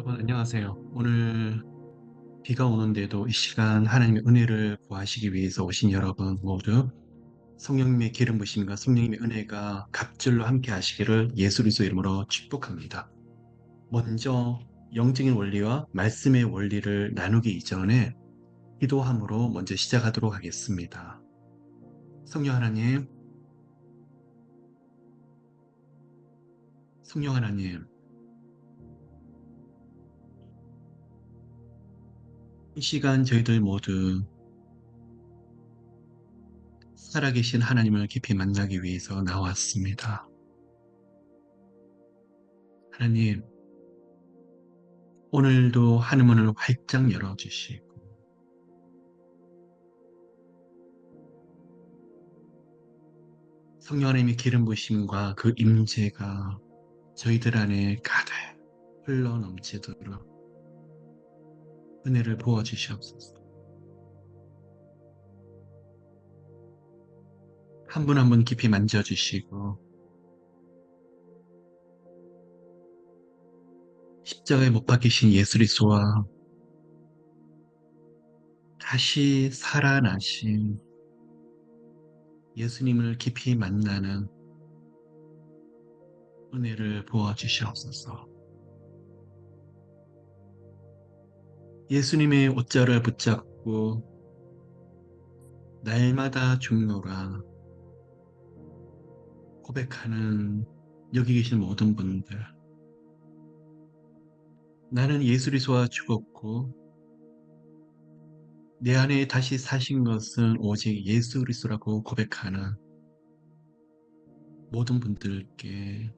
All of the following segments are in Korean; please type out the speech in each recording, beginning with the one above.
여러분 안녕하세요. 오늘 비가 오는데도 이 시간 하나님의 은혜를 구하시기 위해서 오신 여러분 모두 성령님의 기름 부심과 성령님의 은혜가 갑절로 함께 하시기를 예수 그리스도 이름으로 축복합니다. 먼저 영적인 원리와 말씀의 원리를 나누기 이전에 기도함으로 먼저 시작하도록 하겠습니다. 성령 하나님, 성령 하나님, 이 시간 저희들 모두 살아계신 하나님을 깊이 만나기 위해서 나왔습니다. 하나님, 오늘도 하늘문을 활짝 열어주시고 성령 하나님의 기름 부심과 그 임재가 저희들 안에 가득 흘러 넘치도록 은혜를 부어주시옵소서. 한 분 한 분 깊이 만져주시고 십자가에 못 박히신 예수 그리스도와 다시 살아나신 예수님을 깊이 만나는 은혜를 부어주시옵소서. 예수님의 옷자를 붙잡고 날마다 죽노라 고백하는 여기 계신 모든 분들, 나는 예수 그리스도와 죽었고 내 안에 다시 사신 것은 오직 예수 그리스도라고 고백하는 모든 분들께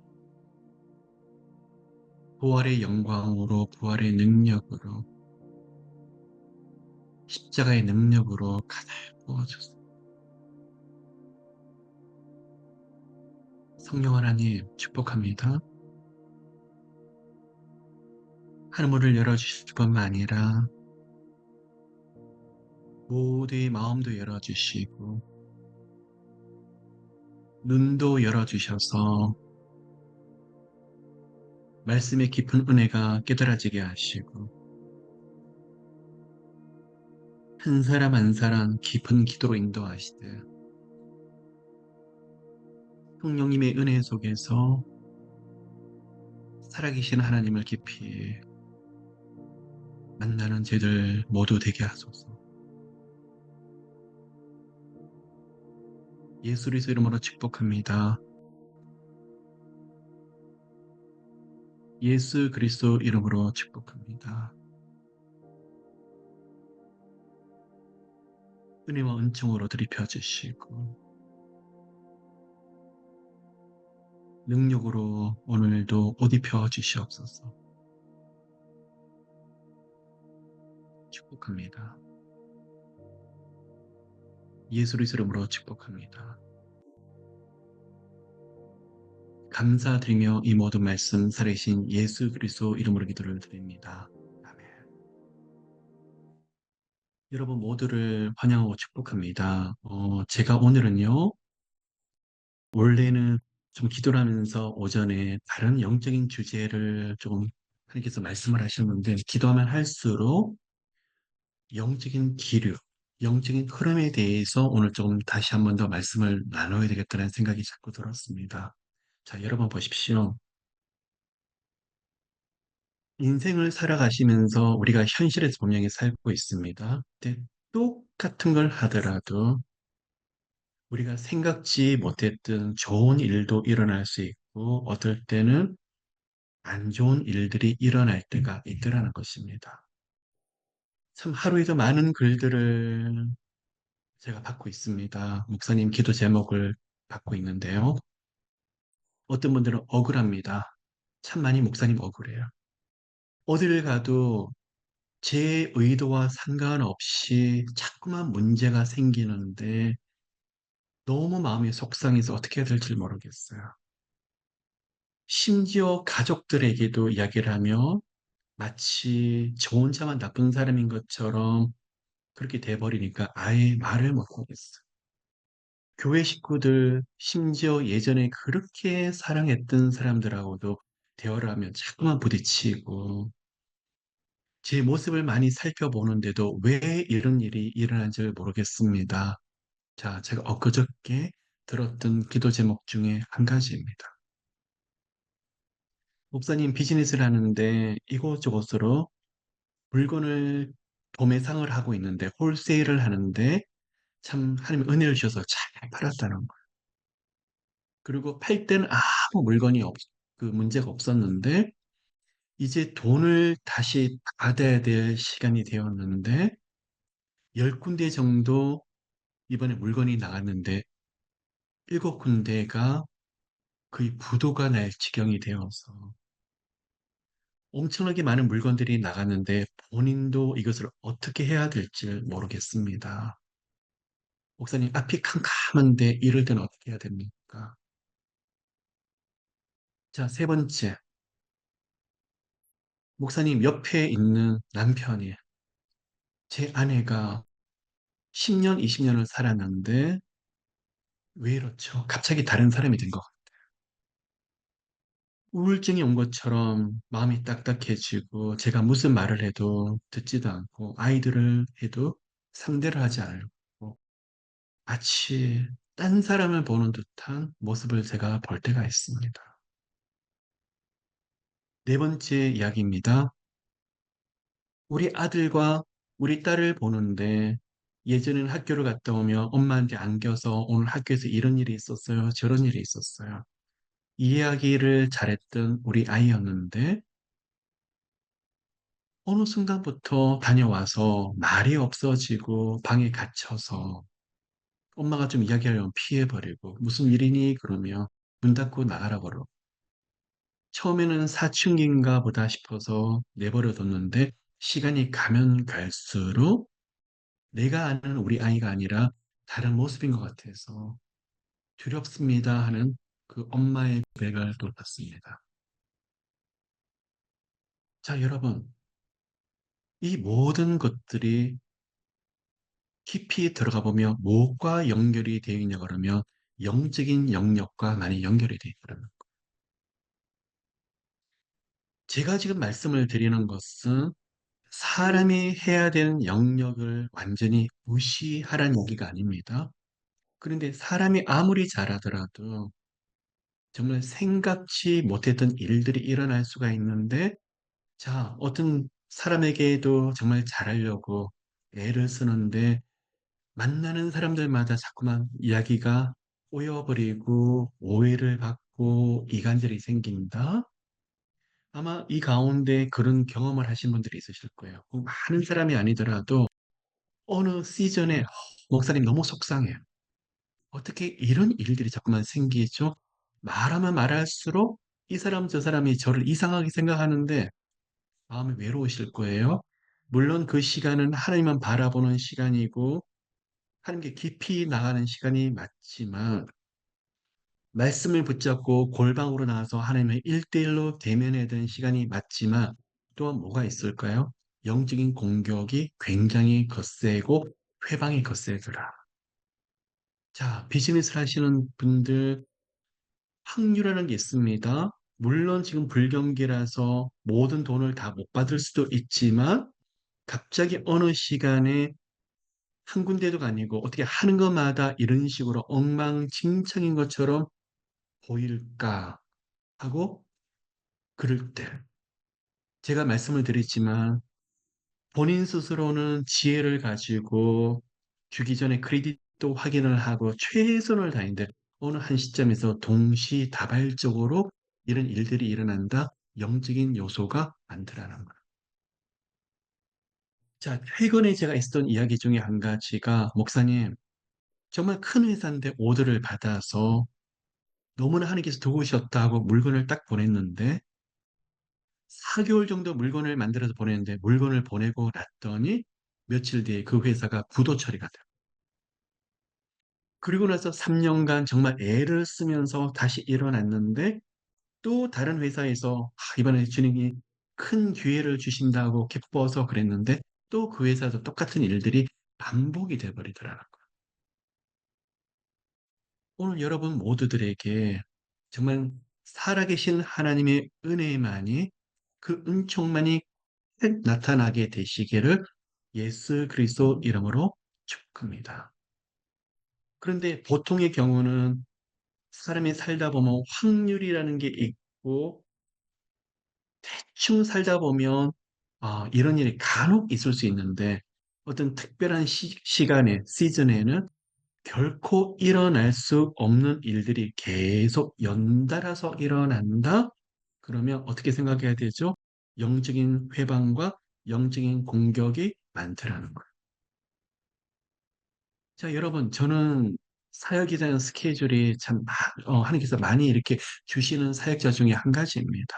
부활의 영광으로, 부활의 능력으로, 십자가의 능력으로 가득 부어주소서. 성령 하나님 축복합니다. 하늘문을 열어주실 뿐만 아니라 모두의 마음도 열어주시고 눈도 열어주셔서 말씀의 깊은 은혜가 깨달아지게 하시고 한 사람 한 사람 깊은 기도로 인도하시되 성령님의 은혜 속에서 살아계신 하나님을 깊이 만나는 저희들 모두 되게 하소서. 예수 그리스도 이름으로 축복합니다. 예수 그리스도 이름으로 축복합니다. 은혜와 은총으로 들이켜 주시고 능력으로 오늘도 옷 입혀 주시옵소서. 축복합니다. 예수 그리스도 이름으로 축복합니다. 감사드리며 이 모든 말씀 살아계신 예수 그리스도 이름으로 기도를 드립니다. 아멘. 여러분 모두를 환영하고 축복합니다. 제가 오늘은요, 원래는 좀 기도를 하면서 오전에 다른 영적인 주제를 조금 하나님께서 말씀을 하셨는데, 기도하면 할수록 영적인 기류, 영적인 흐름에 대해서 오늘 조금 다시 한 번 더 말씀을 나눠야 되겠다는 생각이 자꾸 들었습니다. 자, 여러분 보십시오. 인생을 살아가시면서 우리가 현실에서 분명히 살고 있습니다. 근데 똑같은 걸 하더라도 우리가 생각지 못했던 좋은 일도 일어날 수 있고 어떨 때는 안 좋은 일들이 일어날 때가 있더라는 것입니다. 참 하루에도 많은 글들을 제가 받고 있습니다. 목사님 기도 제목을 받고 있는데요. 어떤 분들은 억울합니다. 참 많이 목사님 억울해요. 어딜 가도 제 의도와 상관없이 자꾸만 문제가 생기는데 너무 마음이 속상해서 어떻게 해야 될지 모르겠어요. 심지어 가족들에게도 이야기를 하며 마치 저 혼자만 나쁜 사람인 것처럼 그렇게 돼버리니까 아예 말을 못하겠어요. 교회 식구들, 심지어 예전에 그렇게 사랑했던 사람들하고도 대화를 하면 자꾸만 부딪히고 제 모습을 많이 살펴보는데도 왜 이런 일이 일어난지를 모르겠습니다. 자, 제가 엊그저께 들었던 기도 제목 중에 한 가지입니다. 목사님 비즈니스를 하는데 이곳저곳으로 물건을 도매상을 하고 있는데 홀세일을 하는데 참 하나님 은혜를 주셔서 잘 팔았다는 거예요. 그리고 팔 때는 아무 물건이 그 문제가 없었는데 이제 돈을 다시 받아야 될 시간이 되었는데 10군데 정도 이번에 물건이 나갔는데 7군데가 거의 부도가 날 지경이 되어서 엄청나게 많은 물건들이 나갔는데 본인도 이것을 어떻게 해야 될지 모르겠습니다. 목사님, 앞이 캄캄한데 이럴 때는 어떻게 해야 됩니까? 자, 세 번째. 목사님 옆에 있는 남편이 제 아내가 10년, 20년을 살았는데 왜 이렇죠? 갑자기 다른 사람이 된 것 같아요. 우울증이 온 것처럼 마음이 딱딱해지고 제가 무슨 말을 해도 듣지도 않고 아이들을 해도 상대를 하지 않고 마치 딴 사람을 보는 듯한 모습을 제가 볼 때가 있습니다. 네 번째 이야기입니다. 우리 아들과 우리 딸을 보는데 예전에는 학교를 갔다 오면 엄마한테 안겨서 오늘 학교에서 이런 일이 있었어요. 저런 일이 있었어요. 이야기를 잘했던 우리 아이였는데 어느 순간부터 다녀와서 말이 없어지고 방에 갇혀서 엄마가 좀 이야기하려면 피해버리고 무슨 일이니? 그러면 문 닫고 나가라 그러고 처음에는 사춘기인가 보다 싶어서 내버려뒀는데 시간이 가면 갈수록 내가 아는 우리 아이가 아니라 다른 모습인 것 같아서 두렵습니다 하는 그 엄마의 고백을 돌봤습니다. 자, 여러분, 이 모든 것들이 깊이 들어가 보면 무엇과 연결이 되어 있냐 그러면 영적인 영역과 많이 연결이 되어 있다는 거. 제가 지금 말씀을 드리는 것은 사람이 해야 되는 영역을 완전히 무시하라는 얘기가 아닙니다. 그런데 사람이 아무리 잘하더라도 정말 생각지 못했던 일들이 일어날 수가 있는데, 자, 어떤 사람에게도 정말 잘하려고 애를 쓰는데, 만나는 사람들마다 자꾸만 이야기가 꼬여버리고, 오해를 받고, 이간질이 생긴다? 아마 이 가운데 그런 경험을 하신 분들이 있으실 거예요. 꼭 많은 사람이 아니더라도, 어느 시즌에, 목사님 너무 속상해요. 어떻게 이런 일들이 자꾸만 생기죠? 말하면 말할수록 이 사람 저 사람이 저를 이상하게 생각하는데 마음이 외로우실 거예요. 물론 그 시간은 하나님만 바라보는 시간이고 하나님께 깊이 나가는 시간이 맞지만 말씀을 붙잡고 골방으로 나와서 하나님의 일대일로 대면해야 되는 시간이 맞지만 또한 뭐가 있을까요? 영적인 공격이 굉장히 거세고 회방이 거세더라. 자, 비즈니스를 하시는 분들 확률이라는 게 있습니다. 물론 지금 불경기라서 모든 돈을 다 못 받을 수도 있지만 갑자기 어느 시간에 한 군데도 아니고 어떻게 하는 것마다 이런 식으로 엉망진창인 것처럼 보일까 하고 그럴 때 제가 말씀을 드리지만 본인 스스로는 지혜를 가지고 주기 전에 크레딧도 확인을 하고 최선을 다했는데 어느 한 시점에서 동시다발적으로 이런 일들이 일어난다. 영적인 요소가 많더라는 거예요. 자, 최근에 제가 있었던 이야기 중에 한 가지가 목사님 정말 큰 회사인데 오더를 받아서 너무나 하나님께서 도우셨다고 물건을 딱 보냈는데 4개월 정도 물건을 만들어서 보냈는데 물건을 보내고 났더니 며칠 뒤에 그 회사가 부도 처리가 돼요. 그리고 나서 3년간 정말 애를 쓰면서 다시 일어났는데 또 다른 회사에서 이번에 주님이 큰 기회를 주신다고 기뻐서 그랬는데 또 그 회사에서 똑같은 일들이 반복이 돼버리더라고요. 오늘 여러분 모두들에게 정말 살아계신 하나님의 은혜만이 그 은총만이 나타나게 되시기를 예수 그리스도 이름으로 축복합니다. 그런데 보통의 경우는 사람이 살다 보면 확률이라는 게 있고 대충 살다 보면 이런 일이 간혹 있을 수 있는데 어떤 특별한 시간에, 시즌에는 결코 일어날 수 없는 일들이 계속 연달아서 일어난다? 그러면 어떻게 생각해야 되죠? 영적인 회방과 영적인 공격이 많더라는 거예요. 자, 여러분, 저는 사역이라는 스케줄이 참, 하나님께서 많이 이렇게 주시는 사역자 중에 한 가지입니다.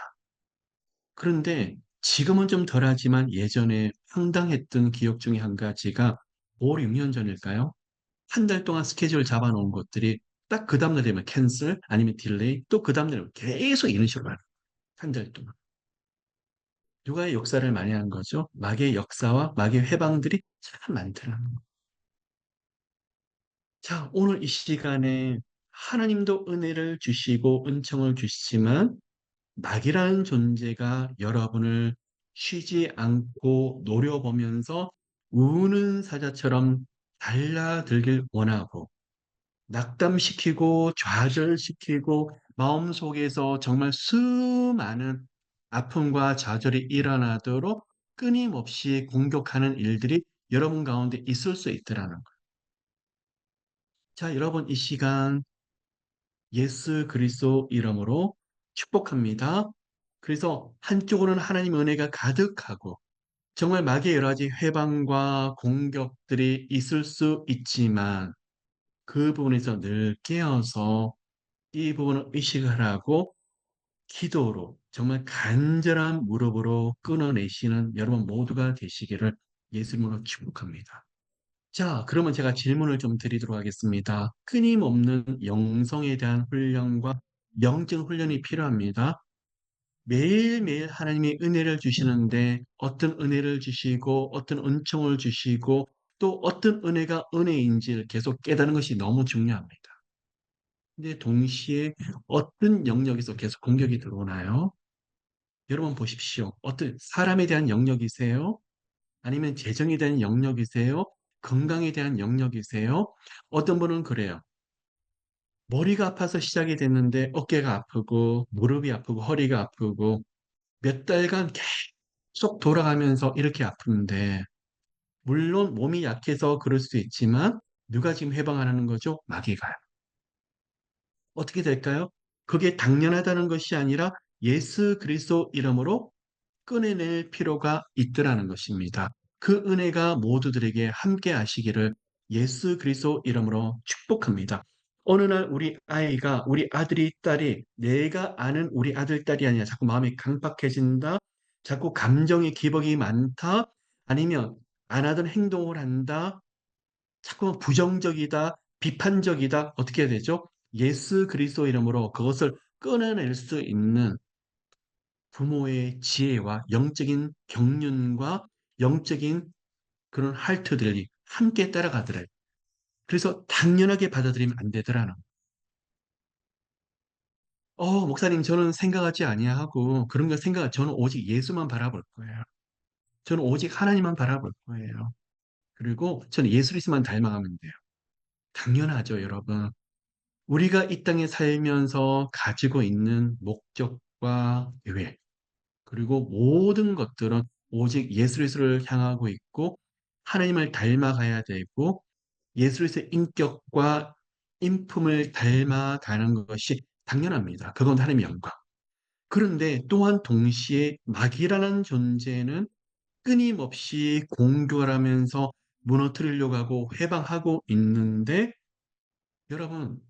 그런데 지금은 좀 덜하지만 예전에 황당했던 기억 중에 한 가지가 5, 6년 전일까요? 한 달 동안 스케줄 잡아놓은 것들이 딱 그 다음날 되면 캔슬 아니면 딜레이 또 그 다음날 계속 이런 식으로 하는 한 달 동안. 누가의 역사를 많이 한 거죠? 마귀의 역사와 마귀의 회방들이 참 많더라는 거. 자, 오늘 이 시간에 하나님도 은혜를 주시고 은총을 주시지만 낙이라는 존재가 여러분을 쉬지 않고 노려보면서 우는 사자처럼 달라들길 원하고 낙담시키고 좌절시키고 마음속에서 정말 수많은 아픔과 좌절이 일어나도록 끊임없이 공격하는 일들이 여러분 가운데 있을 수 있더라는 거예요. 자, 여러분 이 시간 예수 그리스도 이름으로 축복합니다. 그래서 한쪽으로는 하나님 은혜가 가득하고 정말 마귀의 여러 가지 회방과 공격들이 있을 수 있지만 그 부분에서 늘 깨어서 이 부분을 의식을 하고 기도로 정말 간절한 무릎으로 끊어내시는 여러분 모두가 되시기를 예수님으로 축복합니다. 자, 그러면 제가 질문을 좀 드리도록 하겠습니다. 끊임없는 영성에 대한 훈련과 영적 훈련이 필요합니다. 매일매일 하나님이 은혜를 주시는데 어떤 은혜를 주시고 어떤 은총을 주시고 또 어떤 은혜가 은혜인지를 계속 깨닫는 것이 너무 중요합니다. 근데 동시에 어떤 영역에서 계속 공격이 들어오나요? 여러분 보십시오. 어떤 사람에 대한 영역이세요? 아니면 재정에 대한 영역이세요? 건강에 대한 영역이세요? 어떤 분은 그래요. 머리가 아파서 시작이 됐는데 어깨가 아프고 무릎이 아프고 허리가 아프고 몇 달간 계속 돌아가면서 이렇게 아픈데 물론 몸이 약해서 그럴 수도 있지만 누가 지금 해방하는 거죠? 마귀가요. 어떻게 될까요? 그게 당연하다는 것이 아니라 예수 그리스도 이름으로 꺼내낼 필요가 있더라는 것입니다. 그 은혜가 모두들에게 함께 하시기를 예수 그리스도 이름으로 축복합니다. 어느 날 우리 아이가, 우리 아들이, 딸이 내가 아는 우리 아들, 딸이 아니라 자꾸 마음이 강팍해진다, 자꾸 감정의 기복이 많다, 아니면 안 하던 행동을 한다, 자꾸 부정적이다, 비판적이다, 어떻게 해야 되죠? 예수 그리스도 이름으로 그것을 끊어낼 수 있는 부모의 지혜와 영적인 경륜과 영적인 그런 할트들이 함께 따라가더래요. 그래서 당연하게 받아들이면 안 되더라는. 목사님, 저는 생각하지 아니하고 그런 거 저는 오직 예수만 바라볼 거예요. 저는 오직 하나님만 바라볼 거예요. 그리고 저는 예수 그리스도만 닮아가면 돼요. 당연하죠, 여러분. 우리가 이 땅에 살면서 가지고 있는 목적과 계획, 그리고 모든 것들은 오직 예수 그리스도를 향하고 있고 하나님을 닮아가야 되고 예수 그리스도의 인격과 인품을 닮아가는 것이 당연합니다. 그건 하나님의 영광. 그런데 또한 동시에 마귀라는 존재는 끊임없이 공격을 하면서 무너뜨리려고 하고 회방하고 있는데 여러분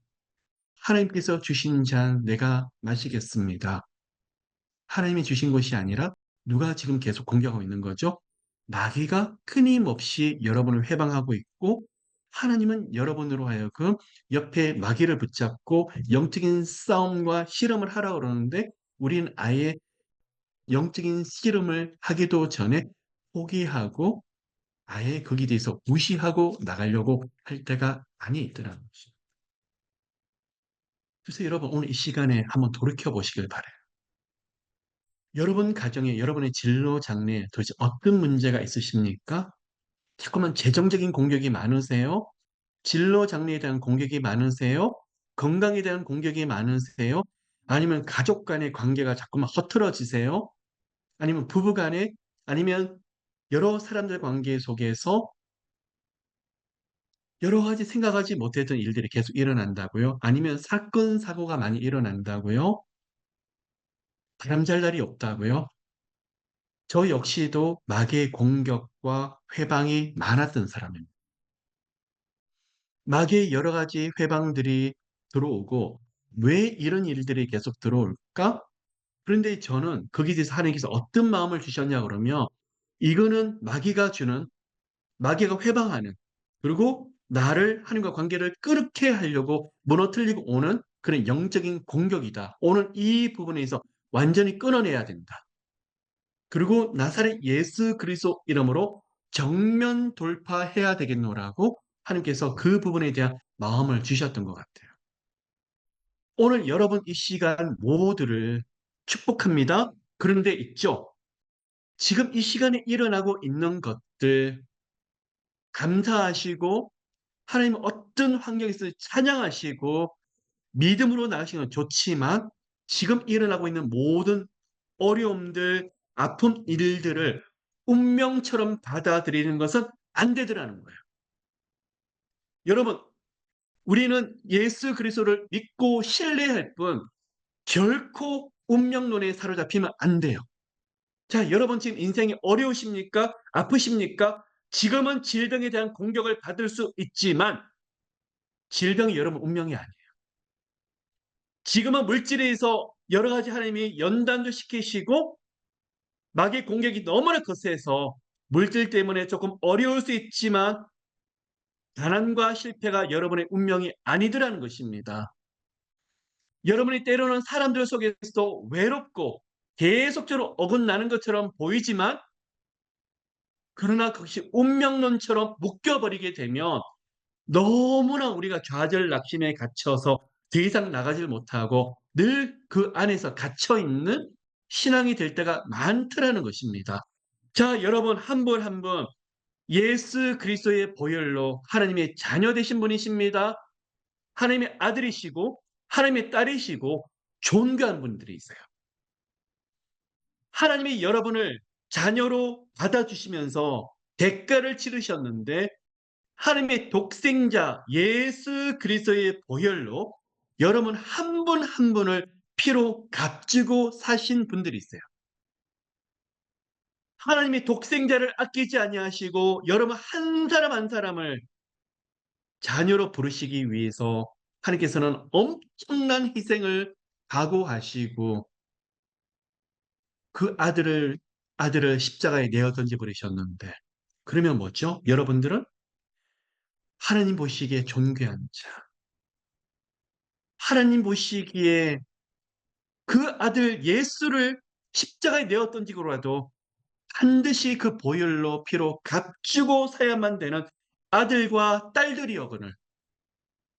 하나님께서 주신 잔 내가 마시겠습니다. 하나님이 주신 것이 아니라 누가 지금 계속 공격하고 있는 거죠? 마귀가 끊임없이 여러분을 회방하고 있고 하나님은 여러분으로 하여금 옆에 마귀를 붙잡고 영적인 싸움과 실험을 하라 그러는데 우리는 아예 영적인 씨름을 하기도 전에 포기하고 아예 거기에 대해서 무시하고 나가려고 할 때가 많이 있더라는 것이죠. 그래서 여러분 오늘 이 시간에 한번 돌이켜 보시길 바래요. 여러분 가정에, 여러분의 진로 장래에 도대체 어떤 문제가 있으십니까? 자꾸만 재정적인 공격이 많으세요? 진로 장래에 대한 공격이 많으세요? 건강에 대한 공격이 많으세요? 아니면 가족 간의 관계가 자꾸만 허틀어지세요? 아니면 부부 간에, 아니면 여러 사람들 관계 속에서 여러 가지 생각하지 못했던 일들이 계속 일어난다고요? 아니면 사건, 사고가 많이 일어난다고요? 바람잘 날이 없다고요? 저 역시도 마귀의 공격과 회방이 많았던 사람입니다. 마귀의 여러 가지 회방들이 들어오고 왜 이런 일들이 계속 들어올까? 그런데 저는 거기에 대해서 하나님께서 어떤 마음을 주셨냐 그러면 이거는 마귀가 회방하는 그리고 나를 하나님과 관계를 끊게 하려고 무너뜨리고 오는 그런 영적인 공격이다. 오늘 이 부분에서 완전히 끊어내야 된다. 그리고 나사렛 예수 그리스도 이름으로 정면 돌파해야 되겠노라고 하나님께서 그 부분에 대한 마음을 주셨던 것 같아요. 오늘 여러분 이 시간 모두를 축복합니다. 그런데 있죠. 지금 이 시간에 일어나고 있는 것들 감사하시고 하나님 어떤 환경에서 찬양하시고 믿음으로 나가시는 건 좋지만 지금 일어나고 있는 모든 어려움들, 아픔, 일들을 운명처럼 받아들이는 것은 안 되더라는 거예요. 여러분, 우리는 예수 그리스도를 믿고 신뢰할 뿐 결코 운명론에 사로잡히면 안 돼요. 자, 여러분 지금 인생이 어려우십니까? 아프십니까? 지금은 질병에 대한 공격을 받을 수 있지만 질병이 여러분 운명이 아니에요. 지금은 물질에 의해서 여러 가지 하나님이 연단도 시키시고 마귀의 공격이 너무나 거세서 물질 때문에 조금 어려울 수 있지만 가난과 실패가 여러분의 운명이 아니더라는 것입니다. 여러분이 때로는 사람들 속에서도 외롭고 계속적으로 어긋나는 것처럼 보이지만 그러나 그것이 운명론처럼 묶여버리게 되면 너무나 우리가 좌절낙심에 갇혀서 더 이상 나가질 못하고 늘 그 안에서 갇혀있는 신앙이 될 때가 많더라는 것입니다. 자, 여러분 한 분 한 분 예수 그리스도의 보혈로 하나님의 자녀 되신 분이십니다. 하나님의 아들이시고 하나님의 딸이시고 존귀한 분들이 있어요. 하나님이 여러분을 자녀로 받아주시면서 대가를 치르셨는데 하나님의 독생자 예수 그리스도의 보혈로 여러분 한 분 한 분을 피로 값지고 사신 분들이 있어요. 하나님이 독생자를 아끼지 아니하시고 여러분 한 사람 한 사람을 자녀로 부르시기 위해서 하나님께서는 엄청난 희생을 각오하시고 그 아들을 십자가에 내어 던져 버리셨는데 그러면 뭐죠? 여러분들은 하나님 보시기에 존귀한 자, 하나님 보시기에 그 아들 예수를 십자가에 내어 던지고라도 반드시 그 보혈로 피로 값주고 사야만 되는 아들과 딸들이여거늘.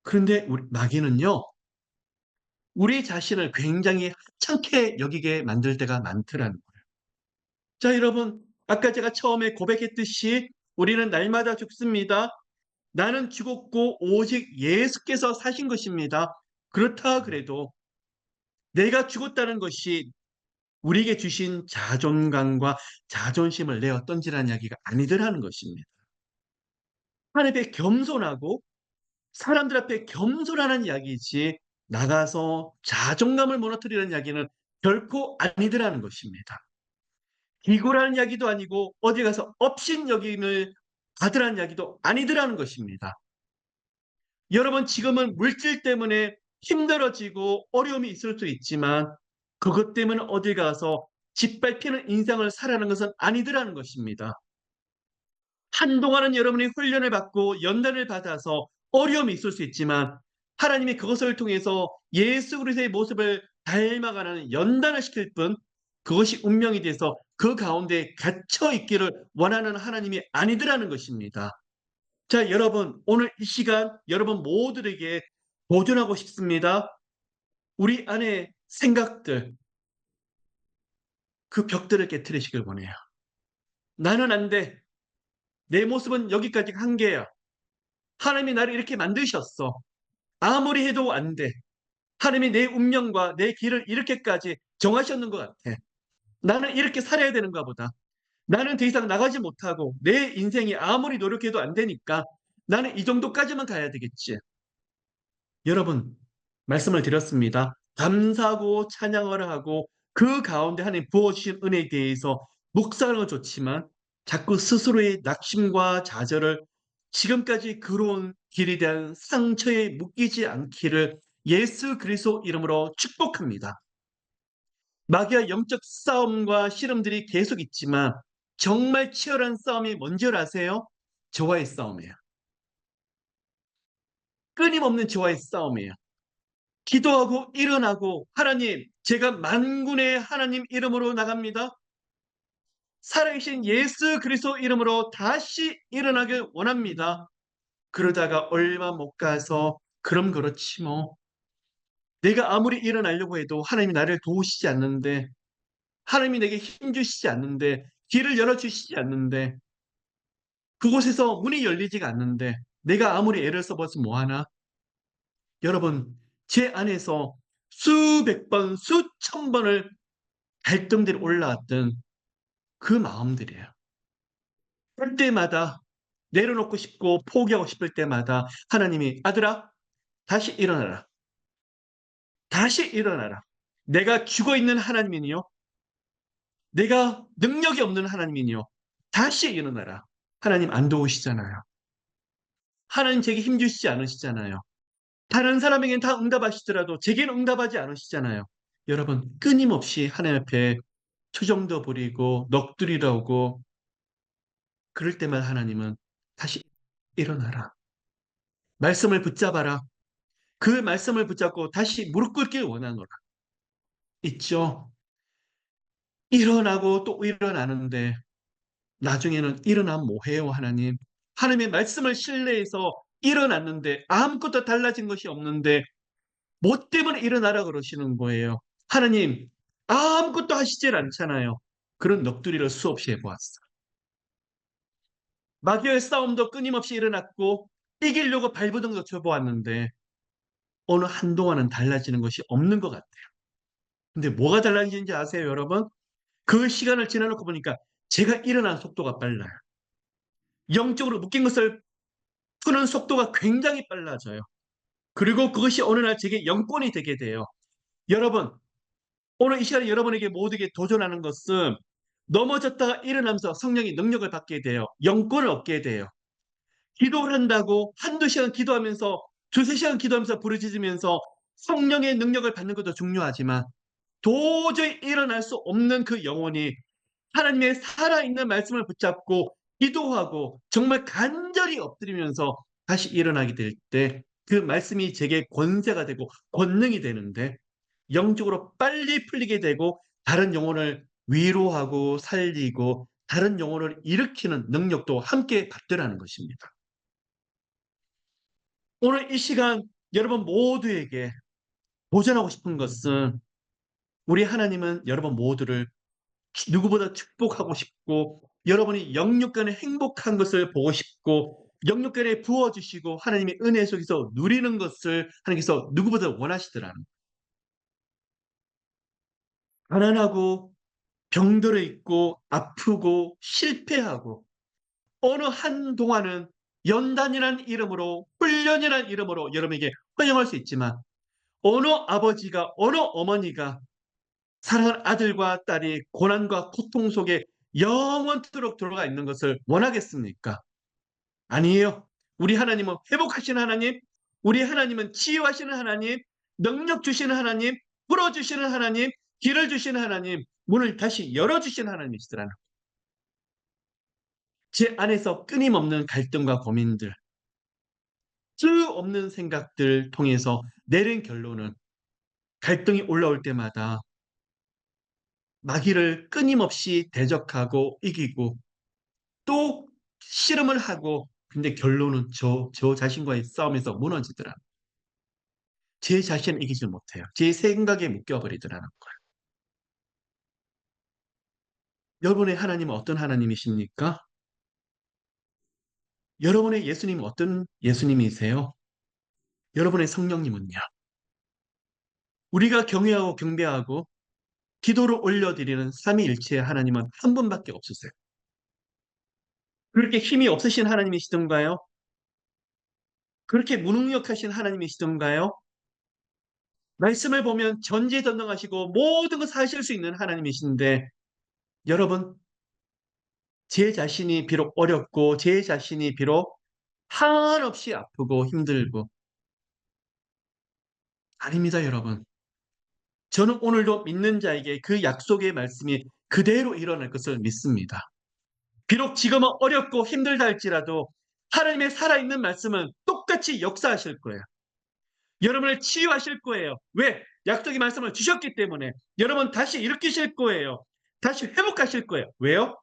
그런데 우리 마귀는요, 우리 자신을 굉장히 하찮게 여기게 만들 때가 많더라는 거예요. 자, 여러분, 아까 제가 처음에 고백했듯이 우리는 날마다 죽습니다. 나는 죽었고 오직 예수께서 사신 것입니다. 그렇다 그래도 내가 죽었다는 것이 우리에게 주신 자존감과 자존심을 내어 던지라는 이야기가 아니더라는 것입니다. 하나님 앞에 겸손하고 사람들 앞에 겸손하는 이야기지 나가서 자존감을 무너뜨리는 이야기는 결코 아니더라는 것입니다. 기고라는 이야기도 아니고 어디 가서 업신여김을 받으라는 이야기도 아니더라는 것입니다. 여러분 지금은 물질 때문에 힘들어지고 어려움이 있을 수 있지만 그것 때문에 어디 가서 짓밟히는 인생을 살아가는 것은 아니더라는 것입니다. 한동안은 여러분이 훈련을 받고 연단을 받아서 어려움이 있을 수 있지만 하나님이 그것을 통해서 예수 그리스도의 모습을 닮아가는 연단을 시킬 뿐 그것이 운명이 돼서 그 가운데 갇혀 있기를 원하는 하나님이 아니더라는 것입니다. 자, 여러분, 오늘 이 시간 여러분 모두에게 도전하고 싶습니다. 우리 안에 생각들, 그 벽들을 깨트리시길 원해요. 나는 안 돼. 내 모습은 여기까지 한계야. 하나님이 나를 이렇게 만드셨어. 아무리 해도 안 돼. 하나님이 내 운명과 내 길을 이렇게까지 정하셨는 것 같아. 나는 이렇게 살아야 되는가 보다. 나는 더 이상 나가지 못하고 내 인생이 아무리 노력해도 안 되니까 나는 이 정도까지만 가야 되겠지. 여러분, 말씀을 드렸습니다. 감사하고 찬양을 하고 그 가운데 하나님 부어주신 은혜에 대해서 묵상하는 건 좋지만 자꾸 스스로의 낙심과 좌절을 지금까지 걸어온 길에 대한 상처에 묶이지 않기를 예수 그리스도 이름으로 축복합니다. 마귀와 영적 싸움과 씨름들이 계속 있지만 정말 치열한 싸움이 뭔지 아세요? 저와의 싸움이에요. 끊임없는 저와의 싸움이에요. 기도하고 일어나고 하나님, 제가 만군의 하나님 이름으로 나갑니다. 살아계신 예수 그리스도 이름으로 다시 일어나길 원합니다. 그러다가 얼마 못 가서 그럼 그렇지 뭐. 내가 아무리 일어나려고 해도 하나님이 나를 도우시지 않는데 하나님이 내게 힘 주시지 않는데 길을 열어주시지 않는데 그곳에서 문이 열리지가 않는데 내가 아무리 애를 써봐서 뭐하나? 여러분, 제 안에서 수백 번, 수천 번을 갈등들이 올라왔던 그 마음들이에요. 그때마다 내려놓고 싶고 포기하고 싶을 때마다 하나님이 아들아, 다시 일어나라. 다시 일어나라. 내가 죽어 있는 하나님이니요. 내가 능력이 없는 하나님이니요. 다시 일어나라. 하나님 안 도우시잖아요. 하나님 제게 힘 주시지 않으시잖아요. 다른 사람에게는 다 응답하시더라도 제게는 응답하지 않으시잖아요. 여러분, 끊임없이 하나님 앞에 투정도 부리고 넋두리라고 그럴 때마다 하나님은 다시 일어나라. 말씀을 붙잡아라. 그 말씀을 붙잡고 다시 무릎 꿇길 원하노라. 있죠? 일어나고 또 일어나는데 나중에는 일어나면 뭐해요, 하나님? 하나님의 말씀을 신뢰해서 일어났는데 아무것도 달라진 것이 없는데 뭐 때문에 일어나라 그러시는 거예요? 하나님, 아무것도 하시질 않잖아요. 그런 넋두리를 수없이 해보았어. 마귀의 싸움도 끊임없이 일어났고 이기려고 발버둥도 쳐보았는데 어느 한동안은 달라지는 것이 없는 것 같아요. 근데 뭐가 달라지는지 아세요, 여러분? 그 시간을 지나놓고 보니까 제가 일어나는 속도가 빨라요. 영적으로 묶인 것을 푸는 속도가 굉장히 빨라져요. 그리고 그것이 어느 날 제게 영권이 되게 돼요. 여러분, 오늘 이 시간에 여러분에게 모두에게 도전하는 것은 넘어졌다가 일어나면서 성령의 능력을 받게 돼요. 영권을 얻게 돼요. 기도를 한다고 한두 시간 기도하면서 두세 시간 기도하면서 부르짖으면서 성령의 능력을 받는 것도 중요하지만 도저히 일어날 수 없는 그 영혼이 하나님의 살아있는 말씀을 붙잡고 기도하고 정말 간절히 엎드리면서 다시 일어나게 될 때 그 말씀이 제게 권세가 되고 권능이 되는데 영적으로 빨리 풀리게 되고 다른 영혼을 위로하고 살리고 다른 영혼을 일으키는 능력도 함께 받더라는 것입니다. 오늘 이 시간 여러분 모두에게 도전하고 싶은 것은 우리 하나님은 여러분 모두를 누구보다 축복하고 싶고 여러분이 영육간에 행복한 것을 보고 싶고 영육간에 부어주시고 하나님의 은혜 속에서 누리는 것을 하나님께서 누구보다 원하시더라는 거예요. 가난하고 병들어 있고 아프고 실패하고 어느 한동안은 연단이라는 이름으로 훈련이라는 이름으로 여러분에게 허용할 수 있지만 어느 아버지가 어느 어머니가 사랑하는 아들과 딸이 고난과 고통 속에 영원토록 들어가 있는 것을 원하겠습니까? 아니에요. 우리 하나님은 회복하시는 하나님, 우리 하나님은 치유하시는 하나님, 능력 주시는 하나님, 풀어주시는 하나님, 길을 주시는 하나님, 문을 다시 열어주시는 하나님이시더라는 제 안에서 끊임없는 갈등과 고민들, 수 없는 생각들 통해서 내린 결론은 갈등이 올라올 때마다 마귀를 끊임없이 대적하고 이기고 또 씨름을 하고 근데 결론은 저 자신과의 싸움에서 무너지더라. 제 자신을 이기지 못해요. 제 생각에 묶여버리더라는 거예요. 여러분의 하나님은 어떤 하나님이십니까? 여러분의 예수님은 어떤 예수님이세요? 여러분의 성령님은요? 우리가 경외하고 경배하고 기도를 올려드리는 삼위일체의 하나님은 한 분밖에 없으세요. 그렇게 힘이 없으신 하나님이시던가요? 그렇게 무능력하신 하나님이시던가요? 말씀을 보면 전지전능하시고 모든 것을 하실 수 있는 하나님이신데 여러분, 제 자신이 비록 어렵고 제 자신이 비록 한없이 아프고 힘들고 아닙니다, 여러분. 저는 오늘도 믿는 자에게 그 약속의 말씀이 그대로 일어날 것을 믿습니다. 비록 지금은 어렵고 힘들다 할지라도 하나님의 살아있는 말씀은 똑같이 역사하실 거예요. 여러분을 치유하실 거예요. 왜? 약속의 말씀을 주셨기 때문에 여러분 다시 일으키실 거예요. 다시 회복하실 거예요. 왜요?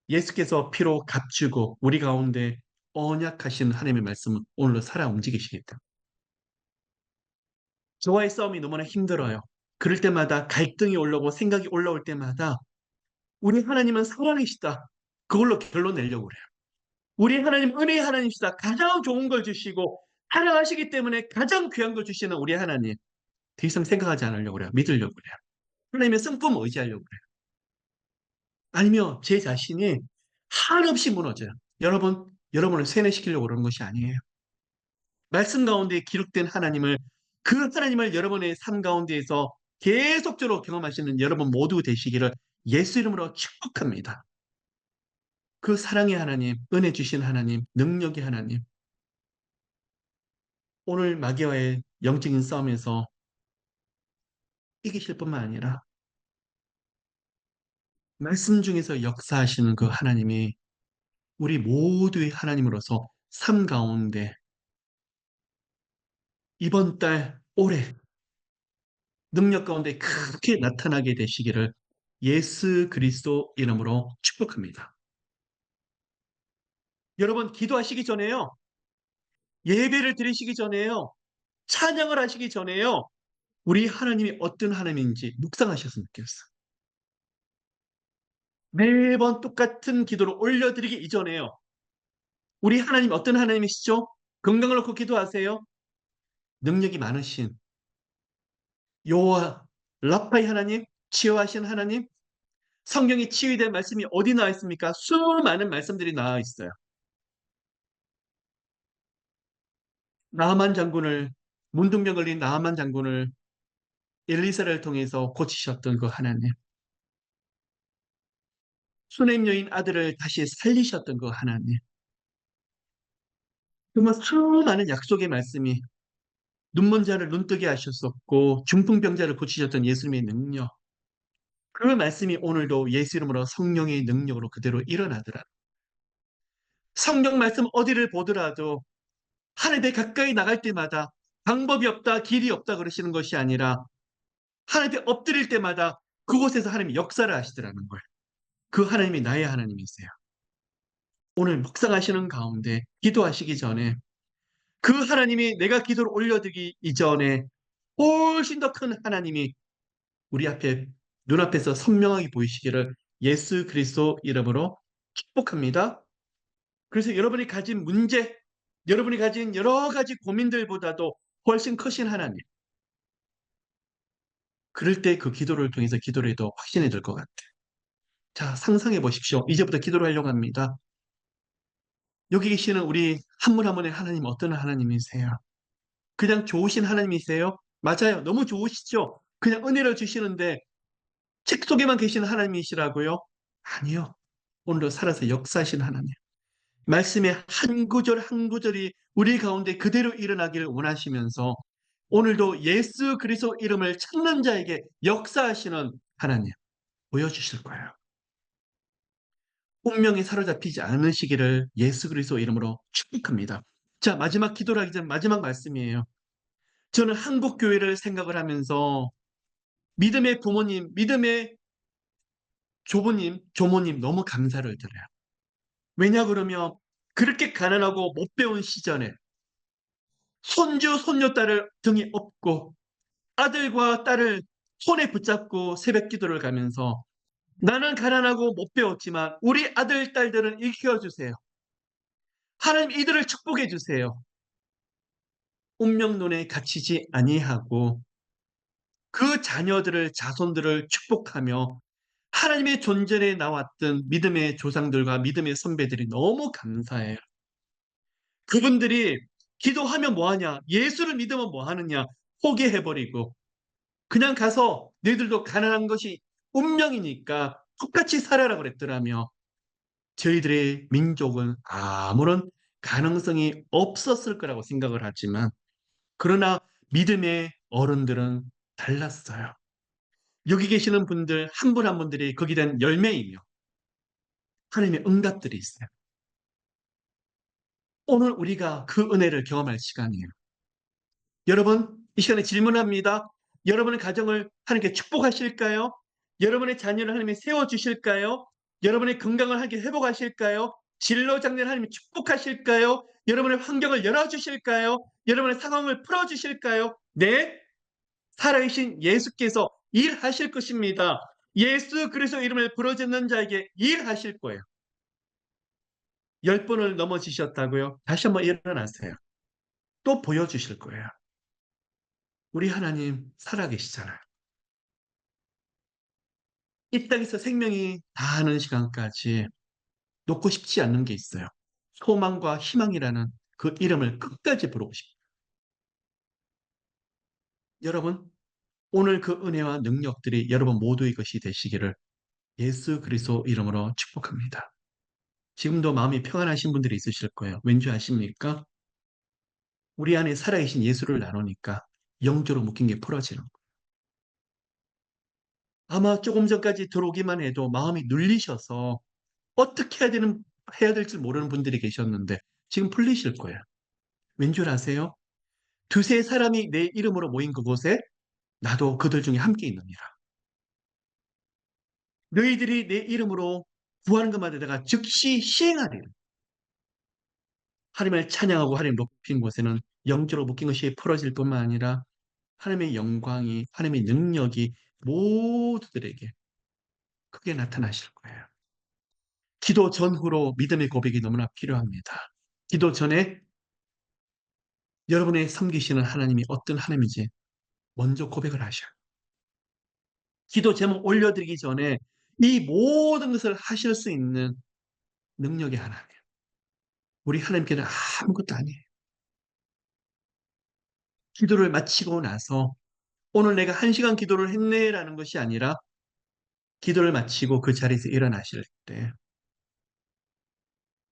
예수께서 피로 값주고 우리 가운데 언약하신 하나님의 말씀은 오늘도 살아 움직이시기 때문에 저와의 싸움이 너무나 힘들어요. 그럴 때마다 갈등이 올라오고 생각이 올라올 때마다 우리 하나님은 살아계시다. 그걸로 결론 내려고 그래요. 우리 하나님 은혜의 하나님이시다. 가장 좋은 걸 주시고 사랑하시기 때문에 가장 귀한 걸 주시는 우리 하나님. 더 이상 생각하지 않으려고 그래요. 믿으려고 그래요. 하나님의 성품 의지하려고 그래요. 아니면 제 자신이 한없이 무너져요. 여러분을 세뇌시키려고 그러는 것이 아니에요. 말씀 가운데 기록된 하나님을 그 하나님을 여러분의 삶 가운데에서 계속적으로 경험하시는 여러분 모두 되시기를 예수 이름으로 축복합니다. 그 사랑의 하나님, 은혜 주신 하나님, 능력의 하나님, 오늘 마귀와의 영적인 싸움에서 이기실 뿐만 아니라 말씀 중에서 역사하시는 그 하나님이 우리 모두의 하나님으로서 삶 가운데 이번 달, 올해 능력 가운데 크게 나타나게 되시기를 예수 그리스도 이름으로 축복합니다. 여러분, 기도하시기 전에요. 예배를 드리시기 전에요. 찬양을 하시기 전에요. 우리 하나님이 어떤 하나님인지 묵상하셨으면 좋겠어요. 매번 똑같은 기도를 올려드리기 이전에요. 우리 하나님 어떤 하나님이시죠? 건강을 놓고 기도하세요. 능력이 많으신 여호와 라파의 하나님, 치유하신 하나님, 성경이 치유에 대한 말씀이 어디 나와 있습니까? 수많은 말씀들이 나와 있어요. 나아만 장군을 문둥병 걸린 나아만 장군을 엘리사를 통해서 고치셨던 그 하나님, 수냄 여인 아들을 다시 살리셨던 그 하나님, 정말 수많은 약속의 말씀이 눈먼 자를 눈뜨게 하셨었고 중풍병자를 고치셨던 예수님의 능력, 그 말씀이 오늘도 예수 이름으로 성령의 능력으로 그대로 일어나더라. 성경 말씀 어디를 보더라도 하나님께 가까이 나갈 때마다 방법이 없다, 길이 없다 그러시는 것이 아니라 하나님께 엎드릴 때마다 그곳에서 하나님이 역사를 하시더라는 거예요. 그 하나님이 나의 하나님이세요. 오늘 묵상하시는 가운데 기도하시기 전에 그 하나님이 내가 기도를 올려드리기 이전에 훨씬 더 큰 하나님이 우리 앞에 눈앞에서 선명하게 보이시기를 예수 그리스도 이름으로 축복합니다. 그래서 여러분이 가진 문제, 여러분이 가진 여러 가지 고민들보다도 훨씬 크신 하나님. 그럴 때 그 기도를 통해서 기도를 해도 확신이 될 것 같아요. 자, 상상해 보십시오. 이제부터 기도를 하려고 합니다. 여기 계시는 우리 한 분 한 분의 하나님 어떤 하나님이세요? 그냥 좋으신 하나님이세요? 맞아요. 너무 좋으시죠? 그냥 은혜를 주시는데 책 속에만 계시는 하나님이시라고요? 아니요. 오늘도 살아서 역사하신 하나님. 말씀의 한 구절 한 구절이 우리 가운데 그대로 일어나기를 원하시면서 오늘도 예수 그리스도 이름을 찾는 자에게 역사하시는 하나님 보여주실 거예요. 운명에 사로잡히지 않으시기를 예수 그리스도 이름으로 축복합니다. 자, 마지막 기도를 하기 전 마지막 말씀이에요. 저는 한국 교회를 생각을 하면서 믿음의 부모님, 믿음의 조부님, 조모님 너무 감사를 드려요. 왜냐 그러면 그렇게 가난하고 못 배운 시절에 손주, 손녀딸을 등에 업고 아들과 딸을 손에 붙잡고 새벽 기도를 가면서 나는 가난하고 못 배웠지만 우리 아들, 딸들은 일깨워주세요. 하나님 이들을 축복해 주세요. 운명론에 갇히지 아니하고 그 자녀들을, 자손들을 축복하며 하나님의 존전에 나왔던 믿음의 조상들과 믿음의 선배들이 너무 감사해요. 그분들이 기도하면 뭐하냐? 예수를 믿으면 뭐하느냐? 포기해버리고 그냥 가서 너희들도 가난한 것이 운명이니까 똑같이 살아라 그랬더라며 저희들의 민족은 아무런 가능성이 없었을 거라고 생각을 하지만 그러나 믿음의 어른들은 달랐어요. 여기 계시는 분들 한 분 한 분들이 거기에 대한 열매이며 하나님의 응답들이 있어요. 오늘 우리가 그 은혜를 경험할 시간이에요. 여러분, 이 시간에 질문합니다. 여러분의 가정을 하나님께 축복하실까요? 여러분의 자녀를 하나님이 세워주실까요? 여러분의 건강을 하나님께 회복하실까요? 진로장래를 하나님이 축복하실까요? 여러분의 환경을 열어주실까요? 여러분의 상황을 풀어주실까요? 네, 살아계신 예수께서 일하실 것입니다. 예수 그리스도 이름을 부르짖는 자에게 일하실 거예요. 10번을 넘어지셨다고요? 다시 한번 일어나세요. 또 보여주실 거예요. 우리 하나님 살아계시잖아요. 이 땅에서 생명이 다하는 시간까지 놓고 싶지 않는 게 있어요. 소망과 희망이라는 그 이름을 끝까지 부르고 싶어요. 여러분, 오늘 그 은혜와 능력들이 여러분 모두의 것이 되시기를 예수 그리스도 이름으로 축복합니다. 지금도 마음이 평안하신 분들이 있으실 거예요. 왠지 아십니까? 우리 안에 살아계신 예수를 나누니까 영적으로 묶인 게 풀어지는 거예요. 아마 조금 전까지 들어오기만 해도 마음이 눌리셔서 어떻게 해야 될지 모르는 분들이 계셨는데 지금 풀리실 거예요. 왠 줄 아세요? 두세 사람이 내 이름으로 모인 그곳에 나도 그들 중에 함께 있느니라. 너희들이 내 이름으로 구하는 것마다 내가 즉시 시행하리라. 하나님을 찬양하고 하나님 높인 곳에는 영적으로 묶인 것이 풀어질 뿐만 아니라 하나님의 영광이, 하나님의 능력이 모두들에게 크게 나타나실 거예요. 기도 전후로 믿음의 고백이 너무나 필요합니다. 기도 전에 여러분의 섬기시는 하나님이 어떤 하나님인지 먼저 고백을 하셔요. 기도 제목 올려드리기 전에 이 모든 것을 하실 수 있는 능력의 하나님. 우리 하나님께는 아무것도 아니에요. 기도를 마치고 나서 오늘 내가 1시간 기도를 했네라는 것이 아니라 기도를 마치고 그 자리에서 일어나실 때